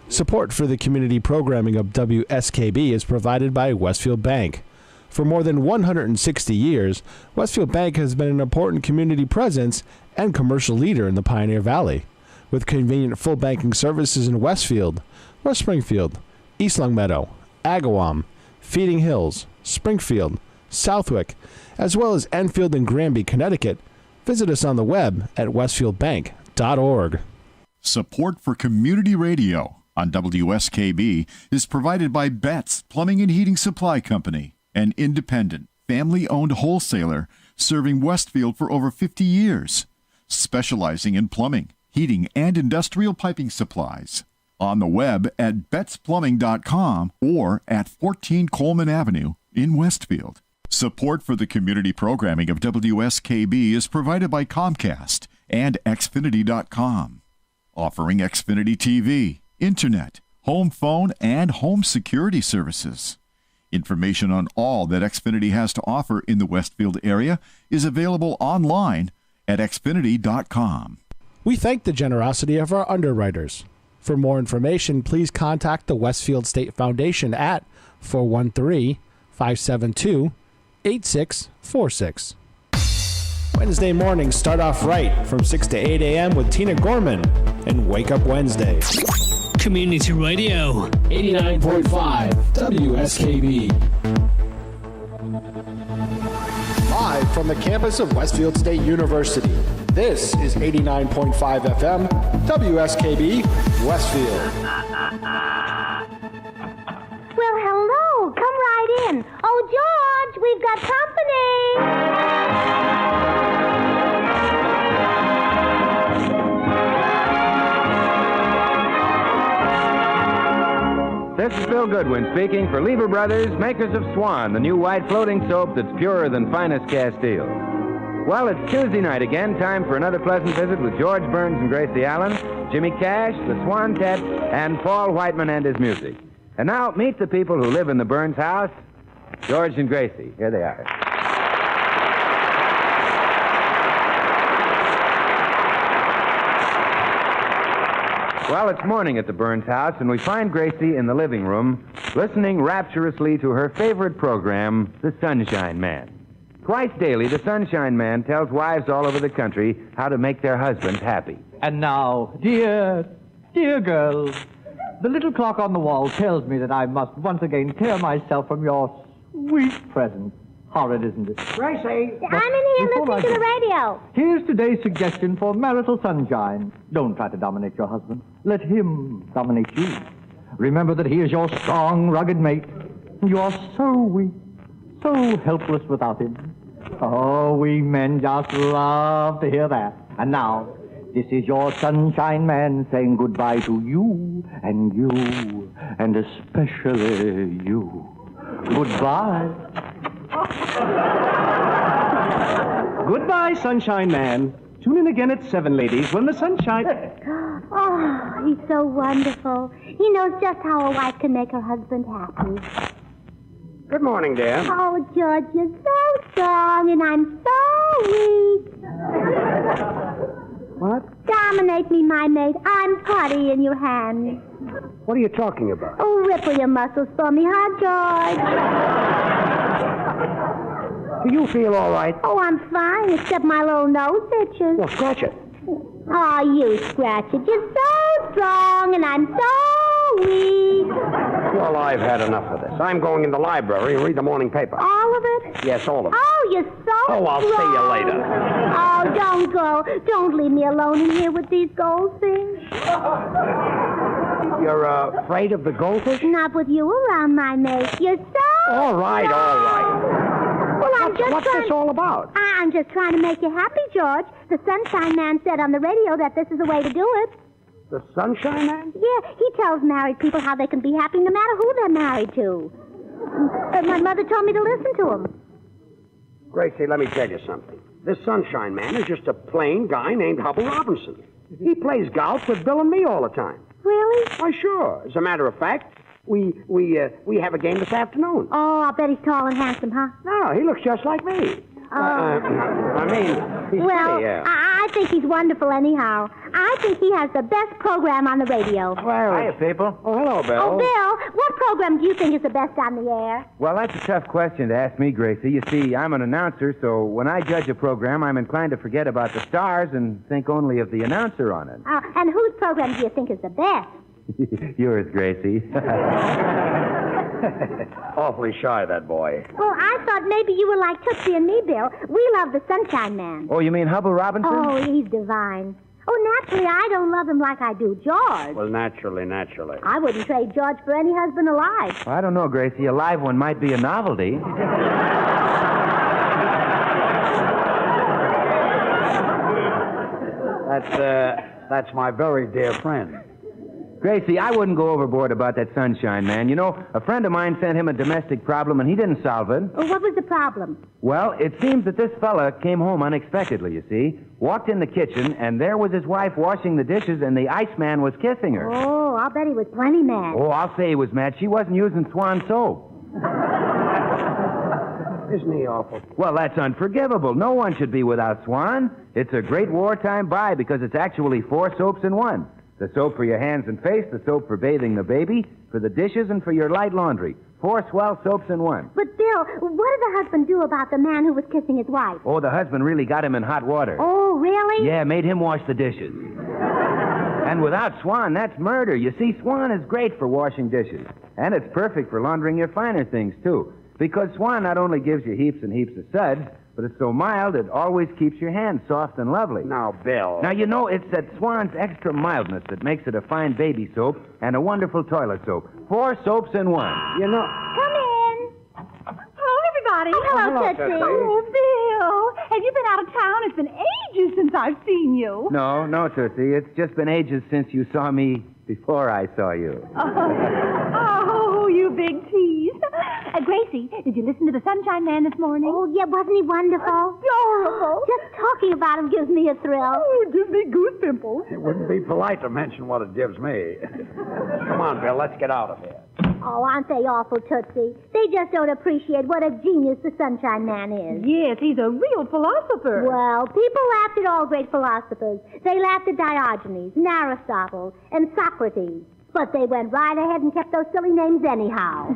Support for the community programming of WSKB is provided by Westfield Bank. For more than 160 years, Westfield Bank has been an important community presence and commercial leader in the Pioneer Valley. With convenient full banking services in Westfield, West Springfield, East Longmeadow, Agawam, Feeding Hills, Springfield, Southwick, as well as Enfield and Granby, Connecticut, visit us on the web at westfieldbank.org. Support for community radio on WSKB is provided by Betts Plumbing and Heating Supply Company, an independent, family-owned wholesaler serving Westfield for over 50 years, specializing in plumbing, heating, and industrial piping supplies. On the web at bettsplumbing.com or at 14 Coleman Avenue in Westfield. Support for the community programming of WSKB is provided by Comcast and Xfinity.com, offering Xfinity TV, Internet, home phone, and home security services. Information on all that Xfinity has to offer in the Westfield area is available online at Xfinity.com. We thank the generosity of our underwriters. For more information, please contact the Westfield State Foundation at 413-572-8646. Wednesday mornings start off right from 6 to 8 a.m. with Tina Gorman and Wake Up Wednesday. Community Radio. 89.5 WSKB. Live from the campus of Westfield State University, this is 89.5 FM, WSKB, Westfield. Well, hello. Come right in. Oh, George, we've got company. This is Bill Goodwin speaking for Lever Brothers, makers of Swan, the new white floating soap that's purer than finest Castile. Well, it's Tuesday night again, time for another pleasant visit with George Burns and Gracie Allen, Jimmy Cash, the Swan Tet, and Paul Whiteman and his music. And now, meet the people who live in the Burns house, George and Gracie. Here they are. Well, it's morning at the Burns house, and we find Gracie in the living room, listening rapturously to her favorite program, The Sunshine Man. Twice daily, The Sunshine Man tells wives all over the country how to make their husbands happy. And now, dear girls, the little clock on the wall tells me that I must once again tear myself from your sweet presence. Horrid, isn't it? Gracie! I'm in here listening to the radio. Here's today's suggestion for marital sunshine. Don't try to dominate your husband. Let him dominate you. Remember that he is your strong, rugged mate. You are so weak, so helpless without him. Oh, we men just love to hear that. And now, this is your sunshine man saying goodbye to you, and especially you. Goodbye. Goodbye, Sunshine Man. Tune in again at 7, ladies, when the sunshine... Oh, he's so wonderful. He knows just how a wife can make her husband happy. Good morning, dear. Oh, George, you're so strong, and I'm so weak. What? Dominate me, my mate. I'm putty in your hands. What are you talking about? Oh, ripple your muscles for me, huh, George? Do you feel all right? Oh, I'm fine, except my little nose itches. Well, scratch it. Oh, you scratch it. You're so strong, and I'm so weak. Well, I've had enough of this. I'm going in the library and read the morning paper. All of it? Yes, all of it. Oh, you're so Oh, I'll see you later. Oh, don't go. Don't leave me alone in here with these goldfish. You're afraid of the goldfish? Not with you around, my mate. You're so All right, all right. Well, I'm just What's trying... this all about? I'm just trying to make you happy, George. The Sunshine Man said on the radio that this is the way to do it. The Sunshine Man? Yeah, he tells married people how they can be happy no matter who they're married to. But my mother told me to listen to him. Gracie, let me tell you something. This Sunshine Man is just a plain guy named Hubble Robinson. He plays golf with Bill and me all the time. Really? Why, sure. As a matter of fact, we have a game this afternoon. Oh, I bet he's tall and handsome, huh? No, he looks just like me. I mean, he's well, pretty, I think he's wonderful anyhow. I think he has the best program on the radio. Well, Hiya, people. Oh, hello, Bill. Oh, Bill, what program do you think is the best on the air? Well, that's a tough question to ask me, Gracie. You see, I'm an announcer, so when I judge a program, I'm inclined to forget about the stars and think only of the announcer on it. And whose program do you think is the best? Yours, Gracie. Awfully shy, that boy. Well, I thought maybe you were like Tootsie and me, Bill. We love the Sunshine Man. Oh, you mean Hubble Robinson? Oh, he's divine. Oh, naturally, I don't love him like I do George. Well, naturally. I wouldn't trade George for any husband alive. Well, I don't know, Gracie. A live one might be a novelty. That's my very dear friend. Gracie, I wouldn't go overboard about that Sunshine Man. You know, a friend of mine sent him a domestic problem, and he didn't solve it. Oh, what was the problem? Well, it seems that this fella came home unexpectedly, you see. Walked in the kitchen, and there was his wife washing the dishes, and the Iceman was kissing her. Oh, I'll bet he was plenty mad. Oh, I'll say he was mad. She wasn't using Swan soap. Isn't he awful? Well, that's unforgivable. No one should be without Swan. It's a great wartime buy because it's actually 4 soaps in one. The soap for your hands and face, the soap for bathing the baby, for the dishes, and for your light laundry. 4 swell soaps in one. But, Bill, what did the husband do about the man who was kissing his wife? Oh, the husband really got him in hot water. Oh, really? Yeah, made him wash the dishes. And without Swan, that's murder. You see, Swan is great for washing dishes. And it's perfect for laundering your finer things, too. Because Swan not only gives you heaps and heaps of suds, but it's so mild it always keeps your hands soft and lovely. Now, Bill. Now, you know, it's that Swan's extra mildness that makes it a fine baby soap and a wonderful toilet soap. 4 soaps in one. You know... Come in. Hello, everybody. Oh, hello, Tootsie. Oh, Bill. Have you been out of town? It's been ages since I've seen you. No, Tootsie. It's just been ages since you saw me before I saw you. Oh, you big tease. Gracie, did you listen to the Sunshine Man this morning? Oh, yeah, wasn't he wonderful? Adorable. Just talking about him gives me a thrill. Oh, it gives me goose pimples. It wouldn't be polite to mention what it gives me. Come on, Bill, let's get out of here. Oh, aren't they awful, Tootsie? They just don't appreciate what a genius the Sunshine Man is. Yes, he's a real philosopher. Well, people laughed at all great philosophers. They laughed at Diogenes and Aristotle and Socrates. But they went right ahead and kept those silly names anyhow.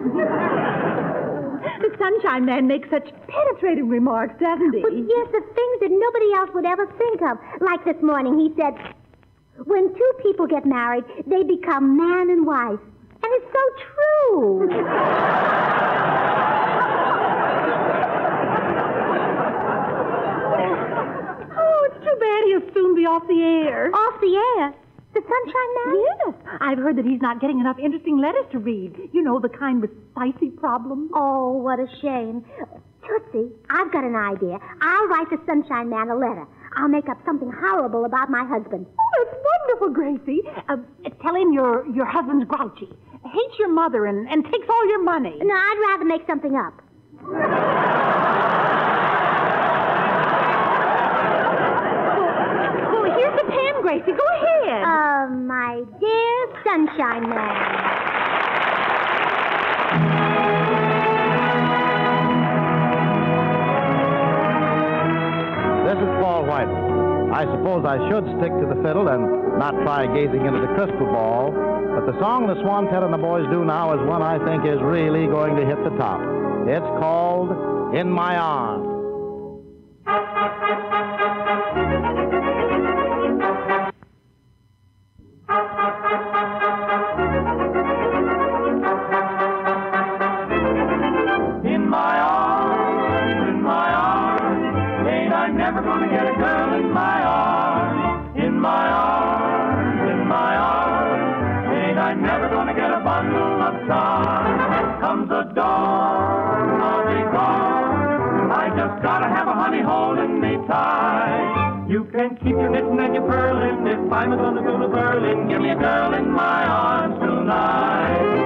The Sunshine Man makes such penetrating remarks, doesn't he? But yes, the things that nobody else would ever think of. Like this morning, he said, when 2 people get married, they become man and wife. And it's so true. Oh, it's too bad he'll soon be off the air. Off the air? The Sunshine Man? Yes. I've heard that he's not getting enough interesting letters to read. You know, the kind with spicy problems. Oh, what a shame. Tootsie, I've got an idea. I'll write the Sunshine Man a letter. I'll make up something horrible about my husband. Oh, that's wonderful, Gracie. Tell him your husband's grouchy, hates your mother, and takes all your money. No, I'd rather make something up. Well, here's the pen, Gracie. Go ahead. My dear Sunshine Man. This is Paul White. I suppose I should stick to the fiddle and not try gazing into the crystal ball, but the song the Swantet and the boys do now is one I think is really going to hit the top. It's called In My Arms. of charm. Comes the dawn, I'll be gone. I just gotta have a honey holding me tight. You can keep your knitting and your purling. If I'm gonna do the burling, give me a girl in my arms tonight.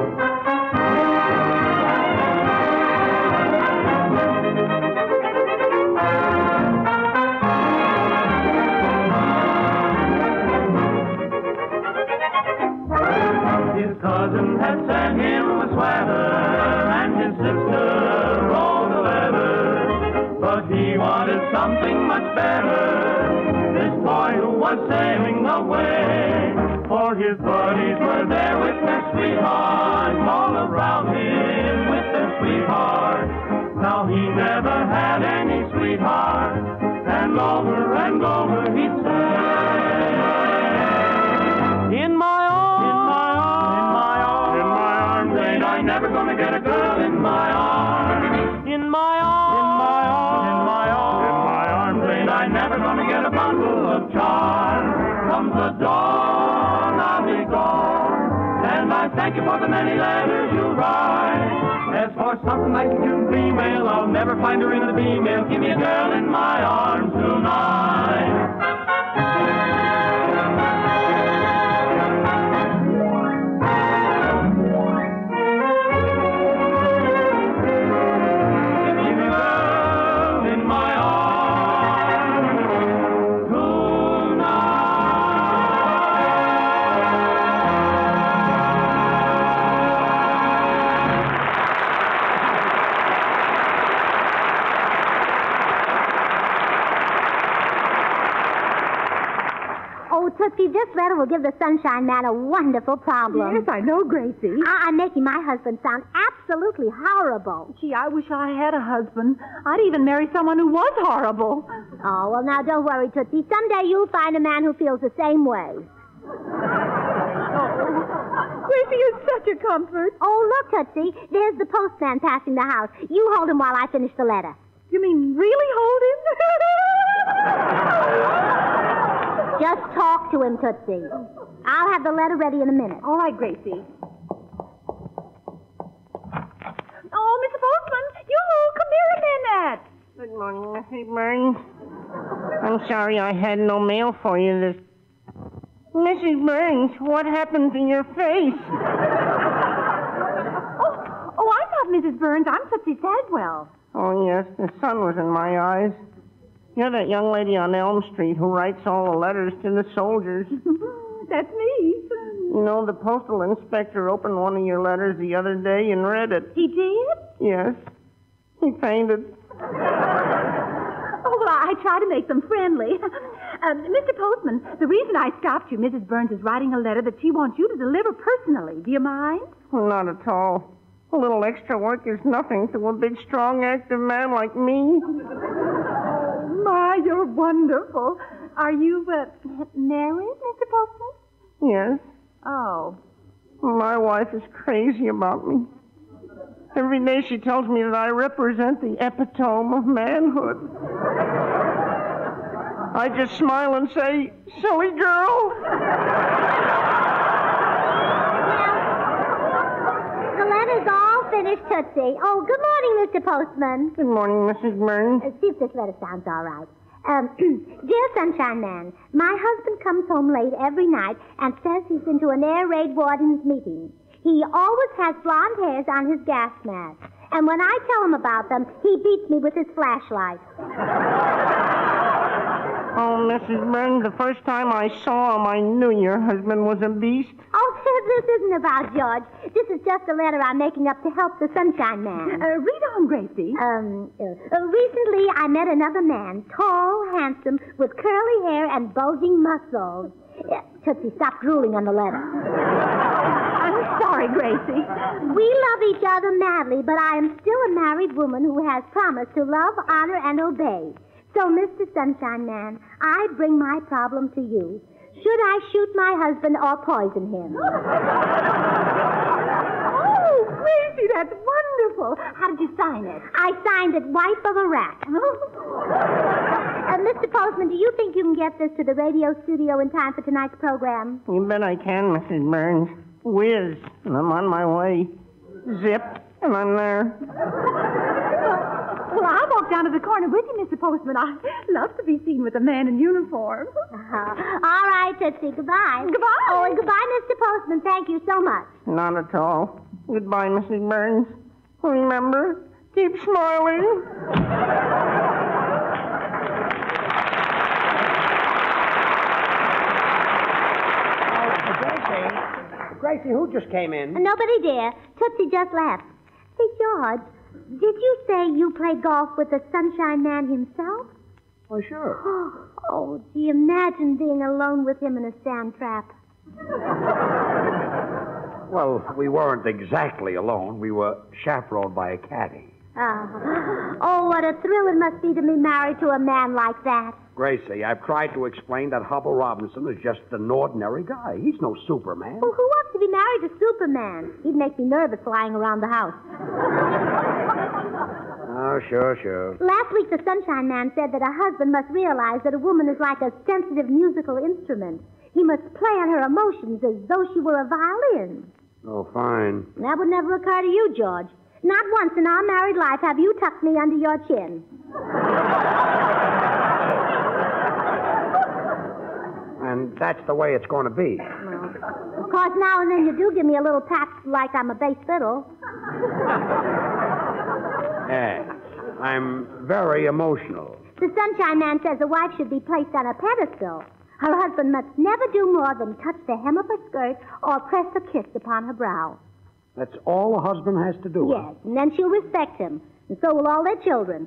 His cousin had sent him a sweater, and his sister wrote a letter, but he wanted something much better. This boy who was sailing away, for his buddies were there with their sweethearts, all around him with their sweethearts. Now he never had any sweetheart, and over he'd say, in my arms, ain't I never gonna get a girl in my arms. In my arms, ain't I never gonna get a bundle of charm. Comes the dawn, I'll be gone, and I thank you for the many letters you write. As for something like you female, I'll never find her in the female. Give me a girl in my arms tonight. Tootsie, this letter will give the Sunshine Man a wonderful problem. Yes, I know, Gracie. I'm making my husband sound absolutely horrible. Gee, I wish I had a husband. I'd even marry someone who was horrible. Oh, well, now, don't worry, Tootsie. Someday you'll find a man who feels the same way. Gracie is such a comfort. Oh, look, Tootsie. There's the postman passing the house. You hold him while I finish the letter. You mean really hold him? Just talk to him, Tootsie. I'll have the letter ready in a minute. All right, Gracie. Oh, Mr. Postman, come here a minute. Good morning, Mrs. Burns. I'm sorry I had no mail for you this... Mrs. Burns, what happened to your face? Oh, I'm not Mrs. Burns. I'm Tootsie Sadwell. Oh, yes, the sun was in my eyes. You're that young lady on Elm Street who writes all the letters to the soldiers. That's me. You know, the postal inspector opened one of your letters the other day and read it. He did? Yes. He fainted. Oh, well, I try to make them friendly. Mr. Postman, the reason I stopped you, Mrs. Burns is writing a letter that she wants you to deliver personally. Do you mind? Not at all. A little extra work is nothing to a big, strong, active man like me. My, you're wonderful. Are you, married, Mr. Postman? Yes. Oh. My wife is crazy about me. Every day she tells me that I represent the epitome of manhood. I just smile and say, silly girl. The letter's all finished, Tootsie. Oh, good morning, Mr. Postman. Good morning, Mrs. Burns. See if this letter sounds all right. Dear Sunshine Man, my husband comes home late every night and says he's been to an air raid warden's meeting. He always has blonde hairs on his gas mask. And when I tell him about them, he beats me with his flashlight. Oh, Mrs. Burns, the first time I saw him, I knew your husband was a beast. Oh, this isn't about George. This is just a letter I'm making up to help the Sunshine Man. Read on, Gracie. Recently, I met another man, tall, handsome, with curly hair and bulging muscles. Tootsie, stop drooling on the letter. I'm sorry, Gracie. We love each other madly, but I am still a married woman who has promised to love, honor, and obey. So, Mr. Sunshine Man, I bring my problem to you. Should I shoot my husband or poison him? Oh, Gracie, that's wonderful. How did you sign it? I signed it Wife of a Rat. Mr. Postman, do you think you can get this to the radio studio in time for tonight's program? You bet I can, Mrs. Burns. Whiz, and I'm on my way. Zip, and I'm there. Well, I'll walk down to the corner with you, Mr. Postman. I love to be seen with a man in uniform. All right, Tootsie. Goodbye. Goodbye. Oh, and goodbye, Mr. Postman. Thank you so much. Not at all. Goodbye, Mrs. Burns. Remember, keep smiling. Gracie, who just came in? Nobody, dear. Tootsie just left. Hey, George, did you say you played golf with the Sunshine Man himself? Oh, sure. Oh, do you imagine being alone with him in a sand trap? Well, we weren't exactly alone. We were chaperoned by a caddy. Oh, what a thrill it must be to be married to a man like that. Gracie, I've tried to explain that Hubble Robinson is just an ordinary guy. He's no Superman. Well, who wants to be married to Superman? He'd make me nervous flying around the house. Oh, sure. Last week, the Sunshine Man said that a husband must realize that a woman is like a sensitive musical instrument. He must play on her emotions as though she were a violin. Oh, fine. That would never occur to you, George. Not once in our married life have you tucked me under your chin. And that's the way it's going to be. Well, of course, now and then you do give me a little tap like I'm a bass fiddle. Yes, I'm very emotional. The Sunshine Man says a wife should be placed on a pedestal. Her husband must never do more than touch the hem of her skirt or press a kiss upon her brow. That's all a husband has to do. Yes, and then she'll respect him, and so will all their children.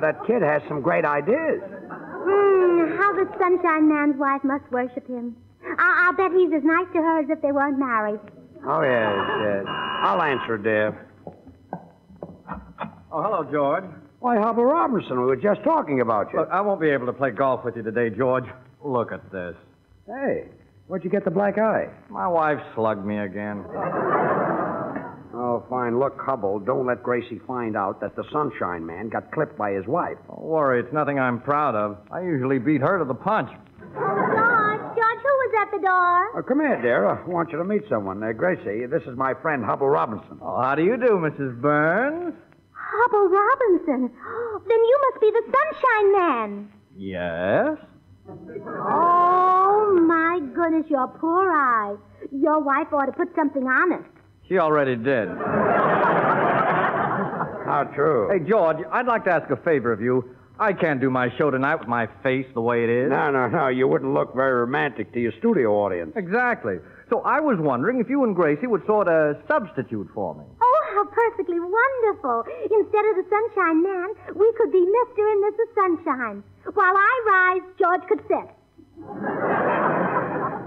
That kid has some great ideas. How the Sunshine Man's wife must worship him. I'll bet he's as nice to her as if they weren't married. Oh, yes. I'll answer, dear. Oh, hello, George. Why, Hubble Robinson, we were just talking about you. Look, I won't be able to play golf with you today, George. Look at this. Hey, where'd you get the black eye? My wife slugged me again. Oh, fine. Look, Hubble, don't let Gracie find out that the Sunshine Man got clipped by his wife. Don't worry, it's nothing I'm proud of. I usually beat her to the punch. George, who was at the door? Come here, dear. I want you to meet someone. Gracie, this is my friend Hubble Robinson. Oh, how do you do, Mrs. Burns? Hubble Robinson. Then you must be the Sunshine Man. Yes? Oh, my goodness, your poor eye. Your wife ought to put something on it. She already did. How true. Hey, George, I'd like to ask a favor of you. I can't do my show tonight with my face the way it is. No. You wouldn't look very romantic to your studio audience. Exactly. So I was wondering if you and Gracie would sort of substitute for me. Oh, how perfectly wonderful. Instead of the Sunshine Man, we could be Mr. and Mrs. Sunshine. While I rise, George could sit.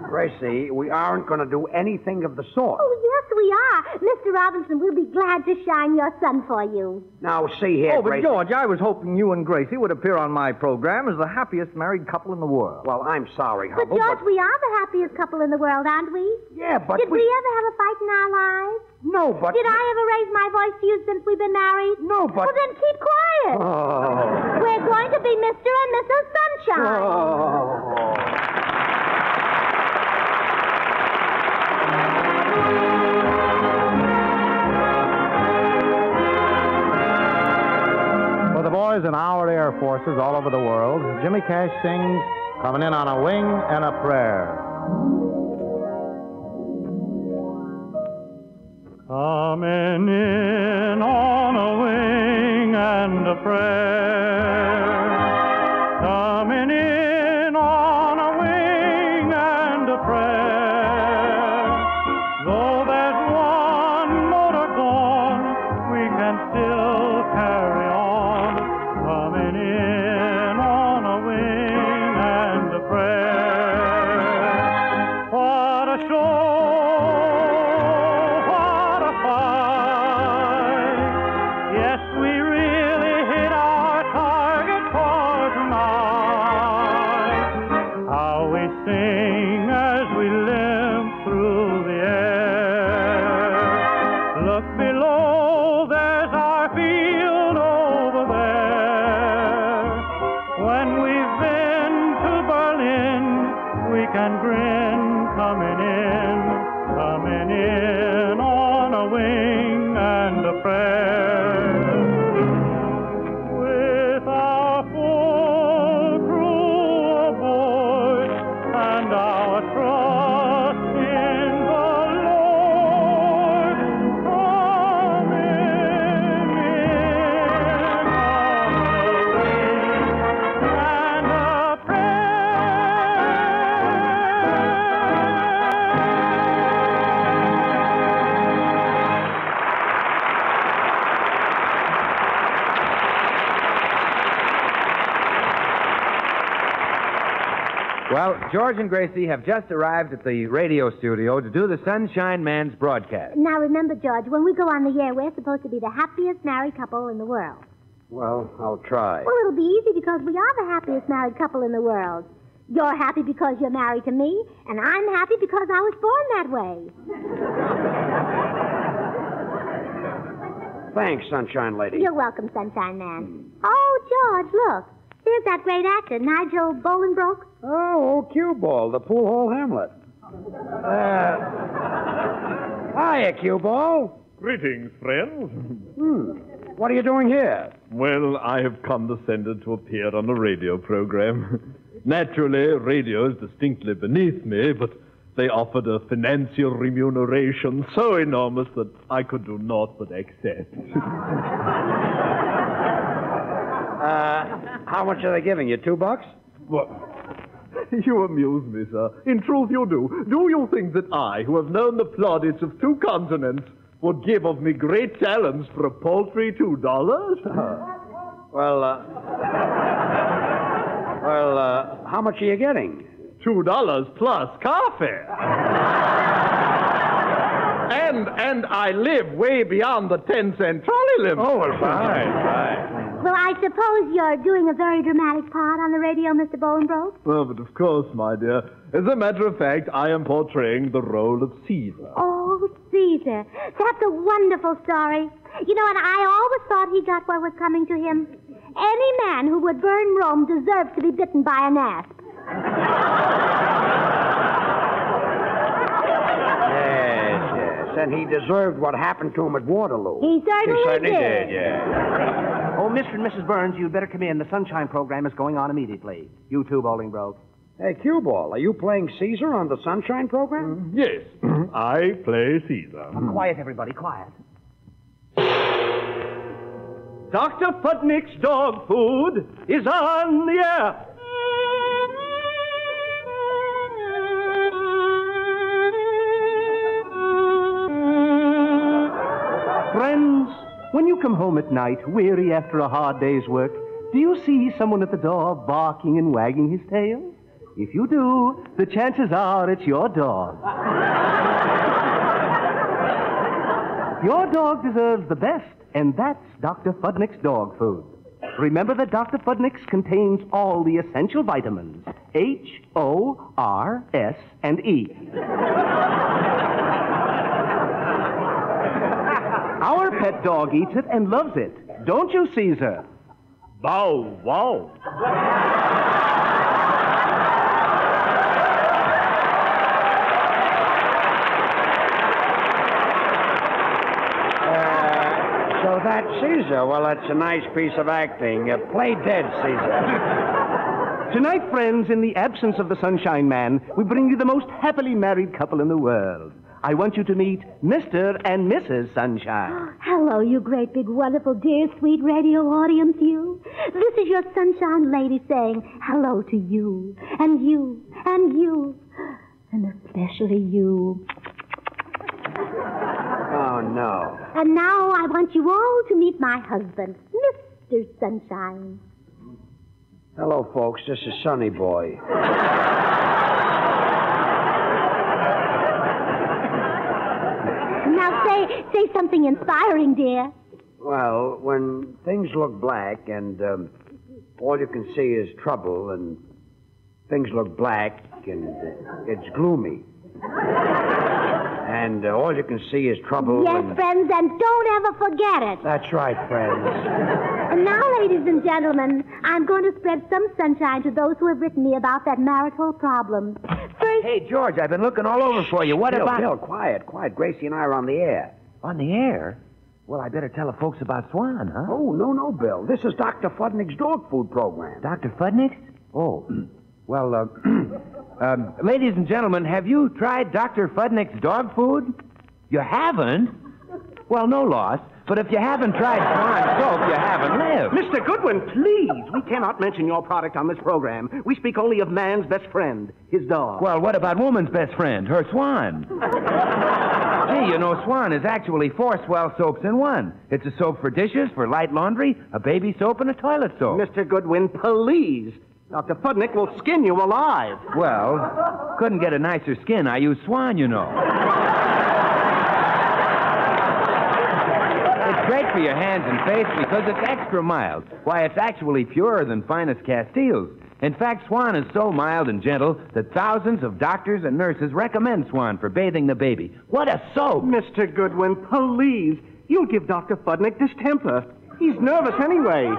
Gracie, we aren't going to do anything of the sort. Oh, yes, we are. Mr. Robinson will be glad to shine your sun for you. Now, see here, but Gracie. George, I was hoping you and Gracie would appear on my program as the happiest married couple in the world. Well, I'm sorry, But, Hubble, George, we are the happiest couple in the world, aren't we? Yeah, but Did we ever have a fight in our lives? No, but... Did I ever raise my voice to you since we've been married? No, but... Well, then keep quiet. Oh. We're going to be Mr. and Mrs. Sunshine. Oh. For the boys in our air forces all over the world, Jimmy Cash sings Coming In on a Wing and a Prayer. Coming in on a wing and a prayer. Coming in on a wing and a prayer. Though there's one motor gone, we can still carry on. Coming in on a wing and a prayer. What a show! Look below, there's our field Well, George and Gracie have just arrived at the radio studio to do the Sunshine Man's broadcast. Now, remember, George, when we go on the air, we're supposed to be the happiest married couple in the world. Well, I'll try. Well, it'll be easy because we are the happiest married couple in the world. You're happy because you're married to me, and I'm happy because I was born that way. Thanks, Sunshine Lady. You're welcome, Sunshine Man. Oh, George, look. There's that great actor, Nigel Bolingbroke. Oh, Cue Ball, the Pool Hall Hamlet. Hiya, Cue Ball. Greetings, friends. What are you doing here? Well, I have condescended to appear on a radio program. Naturally, radio is distinctly beneath me, but they offered a financial remuneration so enormous that I could do naught but accept. How much are they giving you, $2? What? You amuse me, sir. In truth, you do. Do you think that I, who have known the plaudits of 2 continents, would give of me great talents for a paltry $2? How much are you getting? $2 plus coffee. And I live way beyond the 10-cent trolley limit. Oh, well, fine. Well, I suppose you're doing a very dramatic part on the radio, Mr. Bolingbroke? Oh, but of course, my dear. As a matter of fact, I am portraying the role of Caesar. Oh, Caesar. That's a wonderful story. You know, and I always thought he got what was coming to him. Any man who would burn Rome deserves to be bitten by an asp. Yes. And he deserved what happened to him at Waterloo. He certainly did. Yeah. Oh, Mr. and Mrs. Burns, you'd better come in. The Sunshine program is going on immediately. You too, Bolingbroke. Hey, Cue Ball, are you playing Caesar on the Sunshine program? Yes, I play Caesar. Quiet, everybody, quiet. Dr. Pudnick's dog food is on the air. Friends, when you come home at night, weary after a hard day's work, do you see someone at the door barking and wagging his tail? If you do, the chances are it's your dog. Your dog deserves the best, and that's Dr. Fudnick's dog food. Remember that Dr. Fudnick's contains all the essential vitamins, H, O, R, S, and E. Our pet dog eats it and loves it. Don't you, Caesar? Bow wow. So that's Caesar. Well, that's a nice piece of acting. Play dead, Caesar. Tonight, friends, in the absence of the Sunshine Man, we bring you the most happily married couple in the world. I want you to meet Mr. and Mrs. Sunshine. Hello, you great, big, wonderful, dear, sweet radio audience, you. This is your Sunshine Lady saying hello to you, and you, and you, and especially you. Oh, no. And now I want you all to meet my husband, Mr. Sunshine. Hello, folks. This is Sonny Boy. Now say something inspiring, dear. Well, when things look black and all you can see is trouble and things look black and it's gloomy. And all you can see is trouble. Yes, friends, and don't ever forget it. That's right, friends. And now, ladies and gentlemen, I'm going to spread some sunshine to those who have written me about that marital problem. First... Hey, George, I've been looking all over for you. What about... Bill, quiet. Gracie and I are on the air. On the air? Well, I better tell the folks about Swan, huh? Oh, no, Bill. This is Dr. Fudnick's dog food program. Dr. Fudnick's? Oh. Well, ladies and gentlemen, have you tried Dr. Fudnick's dog food? You haven't? Well, no loss. But if you haven't tried Swan soap, you haven't lived. Mr. Goodwin, please. We cannot mention your product on this program. We speak only of man's best friend, his dog. Well, what about woman's best friend, her Swan? Gee, you know, Swan is actually 4 swell soaps in one. It's a soap for dishes, for light laundry, a baby soap, and a toilet soap. Mr. Goodwin, please. Dr. Fudnick will skin you alive. Well, couldn't get a nicer skin. I use Swan, you know. It's great for your hands and face because it's extra mild. Why, it's actually purer than finest Castiles. In fact, Swan is so mild and gentle that thousands of doctors and nurses recommend Swan for bathing the baby. What a soap! Mr. Goodwin, please. You'll give Dr. Fudnick distemper. He's nervous anyway.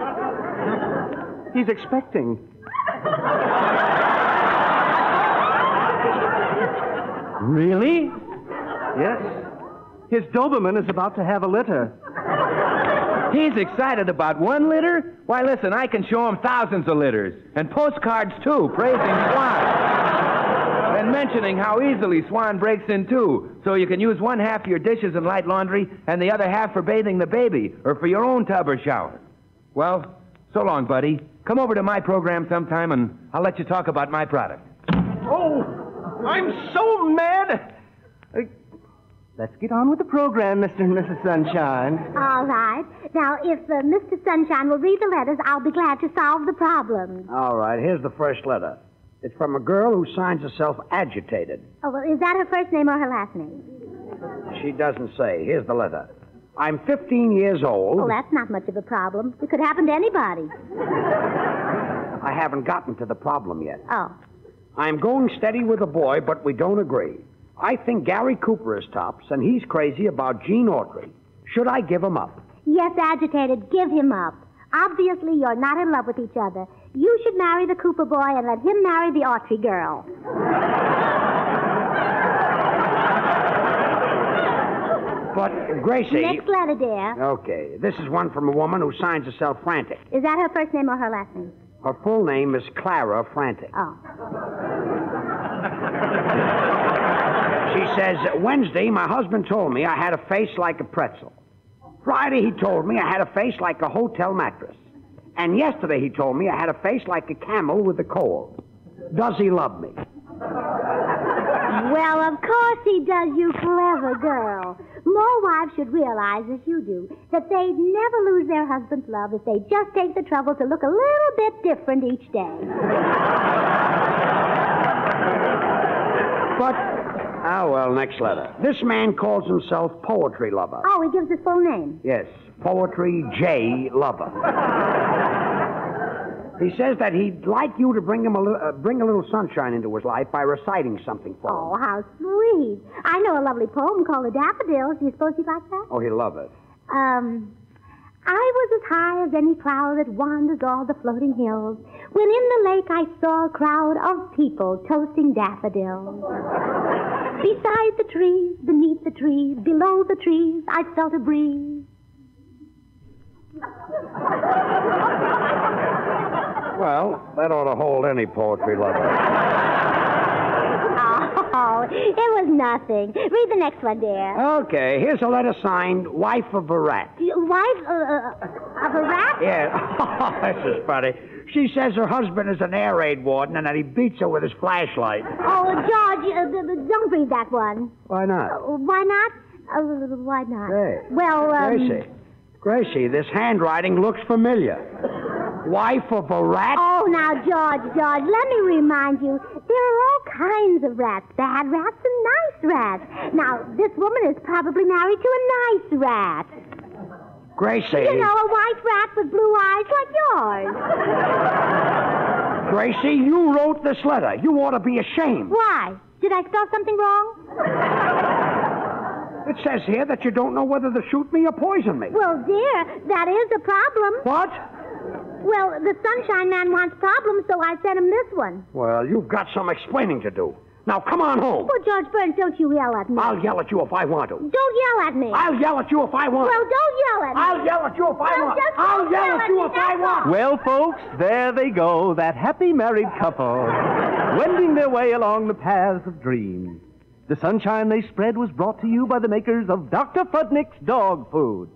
He's expecting. Really? Yes. His Doberman is about to have a litter. He's excited about one litter? Why, listen, I can show him thousands of litters. And postcards, too, praising Swan. And mentioning how easily Swan breaks in two. So you can use one half for your dishes and light laundry and the other half for bathing the baby or for your own tub or shower. Well, so long, buddy. Come over to my program sometime and I'll let you talk about my product. Oh, I'm so mad. Let's get on with the program, Mr. and Mrs. Sunshine. All right. Now, if Mr. Sunshine will read the letters, I'll be glad to solve the problem. All right, here's the first letter. It's from a girl who signs herself Agitated. Oh, well, is that her first name or her last name? She doesn't say. Here's the letter. I'm 15 years old. Oh, that's not much of a problem. It could happen to anybody. I haven't gotten to the problem yet. Oh. I'm going steady with a boy, but we don't agree. I think Gary Cooper is tops, and he's crazy about Gene Autry. Should I give him up? Yes, Agitated, give him up. Obviously, you're not in love with each other. You should marry the Cooper boy and let him marry the Autry girl. But, Gracie... Next letter, dear. Okay, this is one from a woman who signs herself Frantic. Is that her first name or her last name? Her full name is Clara Frantic. Oh. She says, Wednesday, my husband told me I had a face like a pretzel. Friday, he told me I had a face like a hotel mattress. And yesterday, he told me I had a face like a camel with a cold. Does he love me? Well, of course he does, you clever girl. More wives should realize, as you do, that they'd never lose their husband's love if they just take the trouble to look a little bit different each day. But, well, next letter. This man calls himself Poetry Lover. Oh, he gives his full name. Yes, Poetry J. Lover. He says that he'd like you to bring him bring a little sunshine into his life by reciting something for him. Oh, how sweet. I know a lovely poem called The Daffodils. Do you suppose you'd like that? Oh, he'll love it. I was as high as any cloud that wanders o'er the floating hills, when in the lake I saw a crowd of people toasting daffodils. Beside the trees, beneath the trees, below the trees, I felt a breeze. Well, that ought to hold any poetry lover. Oh, it was nothing. Read the next one, dear. Okay, here's a letter signed Wife of a Rat. Wife of a rat? Yeah. This is funny. She says her husband is an air raid warden and that he beats her with his flashlight. Oh, George, don't read that one. Why not? Why not? Why not? Hey. Well, Gracie, this handwriting looks familiar. Wife of a rat? Oh, now, George, let me remind you, there are all kinds of rats, bad rats and nice rats. Now, this woman is probably married to a nice rat. Gracie. You know, a white rat with blue eyes like yours. Gracie, you wrote this letter. You ought to be ashamed. Why? Did I spell something wrong? It says here that you don't know whether to shoot me or poison me. Well, dear, that is a problem. What? Well, the Sunshine Man wants problems, so I sent him this one. Well, you've got some explaining to do. Now, come on home. Well, George Burns, don't you yell at me. I'll yell at you if I want to. Don't yell at me. I'll yell at you if I want. Well, don't yell at me. I'll yell at you if I want. I'll yell at you if I want. Well, folks, there they go, that happy married couple, wending their way along the paths of dreams. The sunshine they spread was brought to you by the makers of Dr. Fudnick's dog food.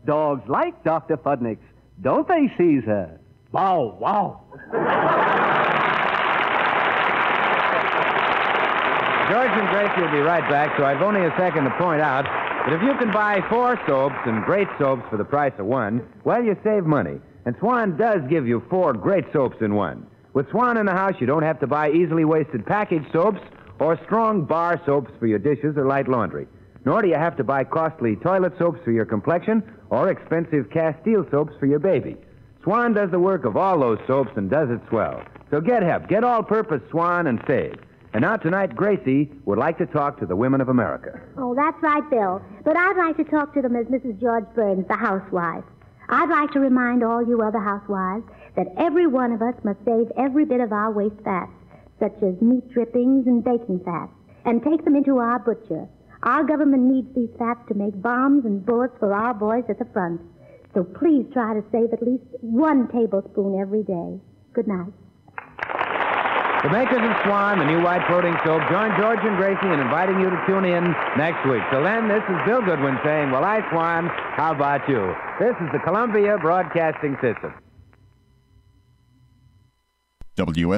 Dogs like Dr. Fudnick's, don't they, Caesar? Bow, wow. George and Gracie will be right back, so I've only a second to point out that if you can buy 4 soaps and great soaps for the price of 1, well, you save money. And Swan does give you 4 great soaps in 1. With Swan in the house, you don't have to buy easily wasted package soaps or strong bar soaps for your dishes or light laundry. Nor do you have to buy costly toilet soaps for your complexion or expensive Castile soaps for your baby. Swan does the work of all those soaps and does it swell. So get help. Get all-purpose Swan and save. And now tonight, Gracie would like to talk to the women of America. Oh, that's right, Bill. But I'd like to talk to them as Mrs. George Burns, the housewife. I'd like to remind all you other housewives that every one of us must save every bit of our waste fats, such as meat drippings and baking fats, and take them into our butcher. Our government needs these fats to make bombs and bullets for our boys at the front. So please try to save at least 1 tablespoon every day. Good night. The makers of Swan, the new white floating soap, join George and Gracie in inviting you to tune in next week. Till then, this is Bill Goodwin saying, well, I, Swan, how about you? This is the Columbia Broadcasting System. WS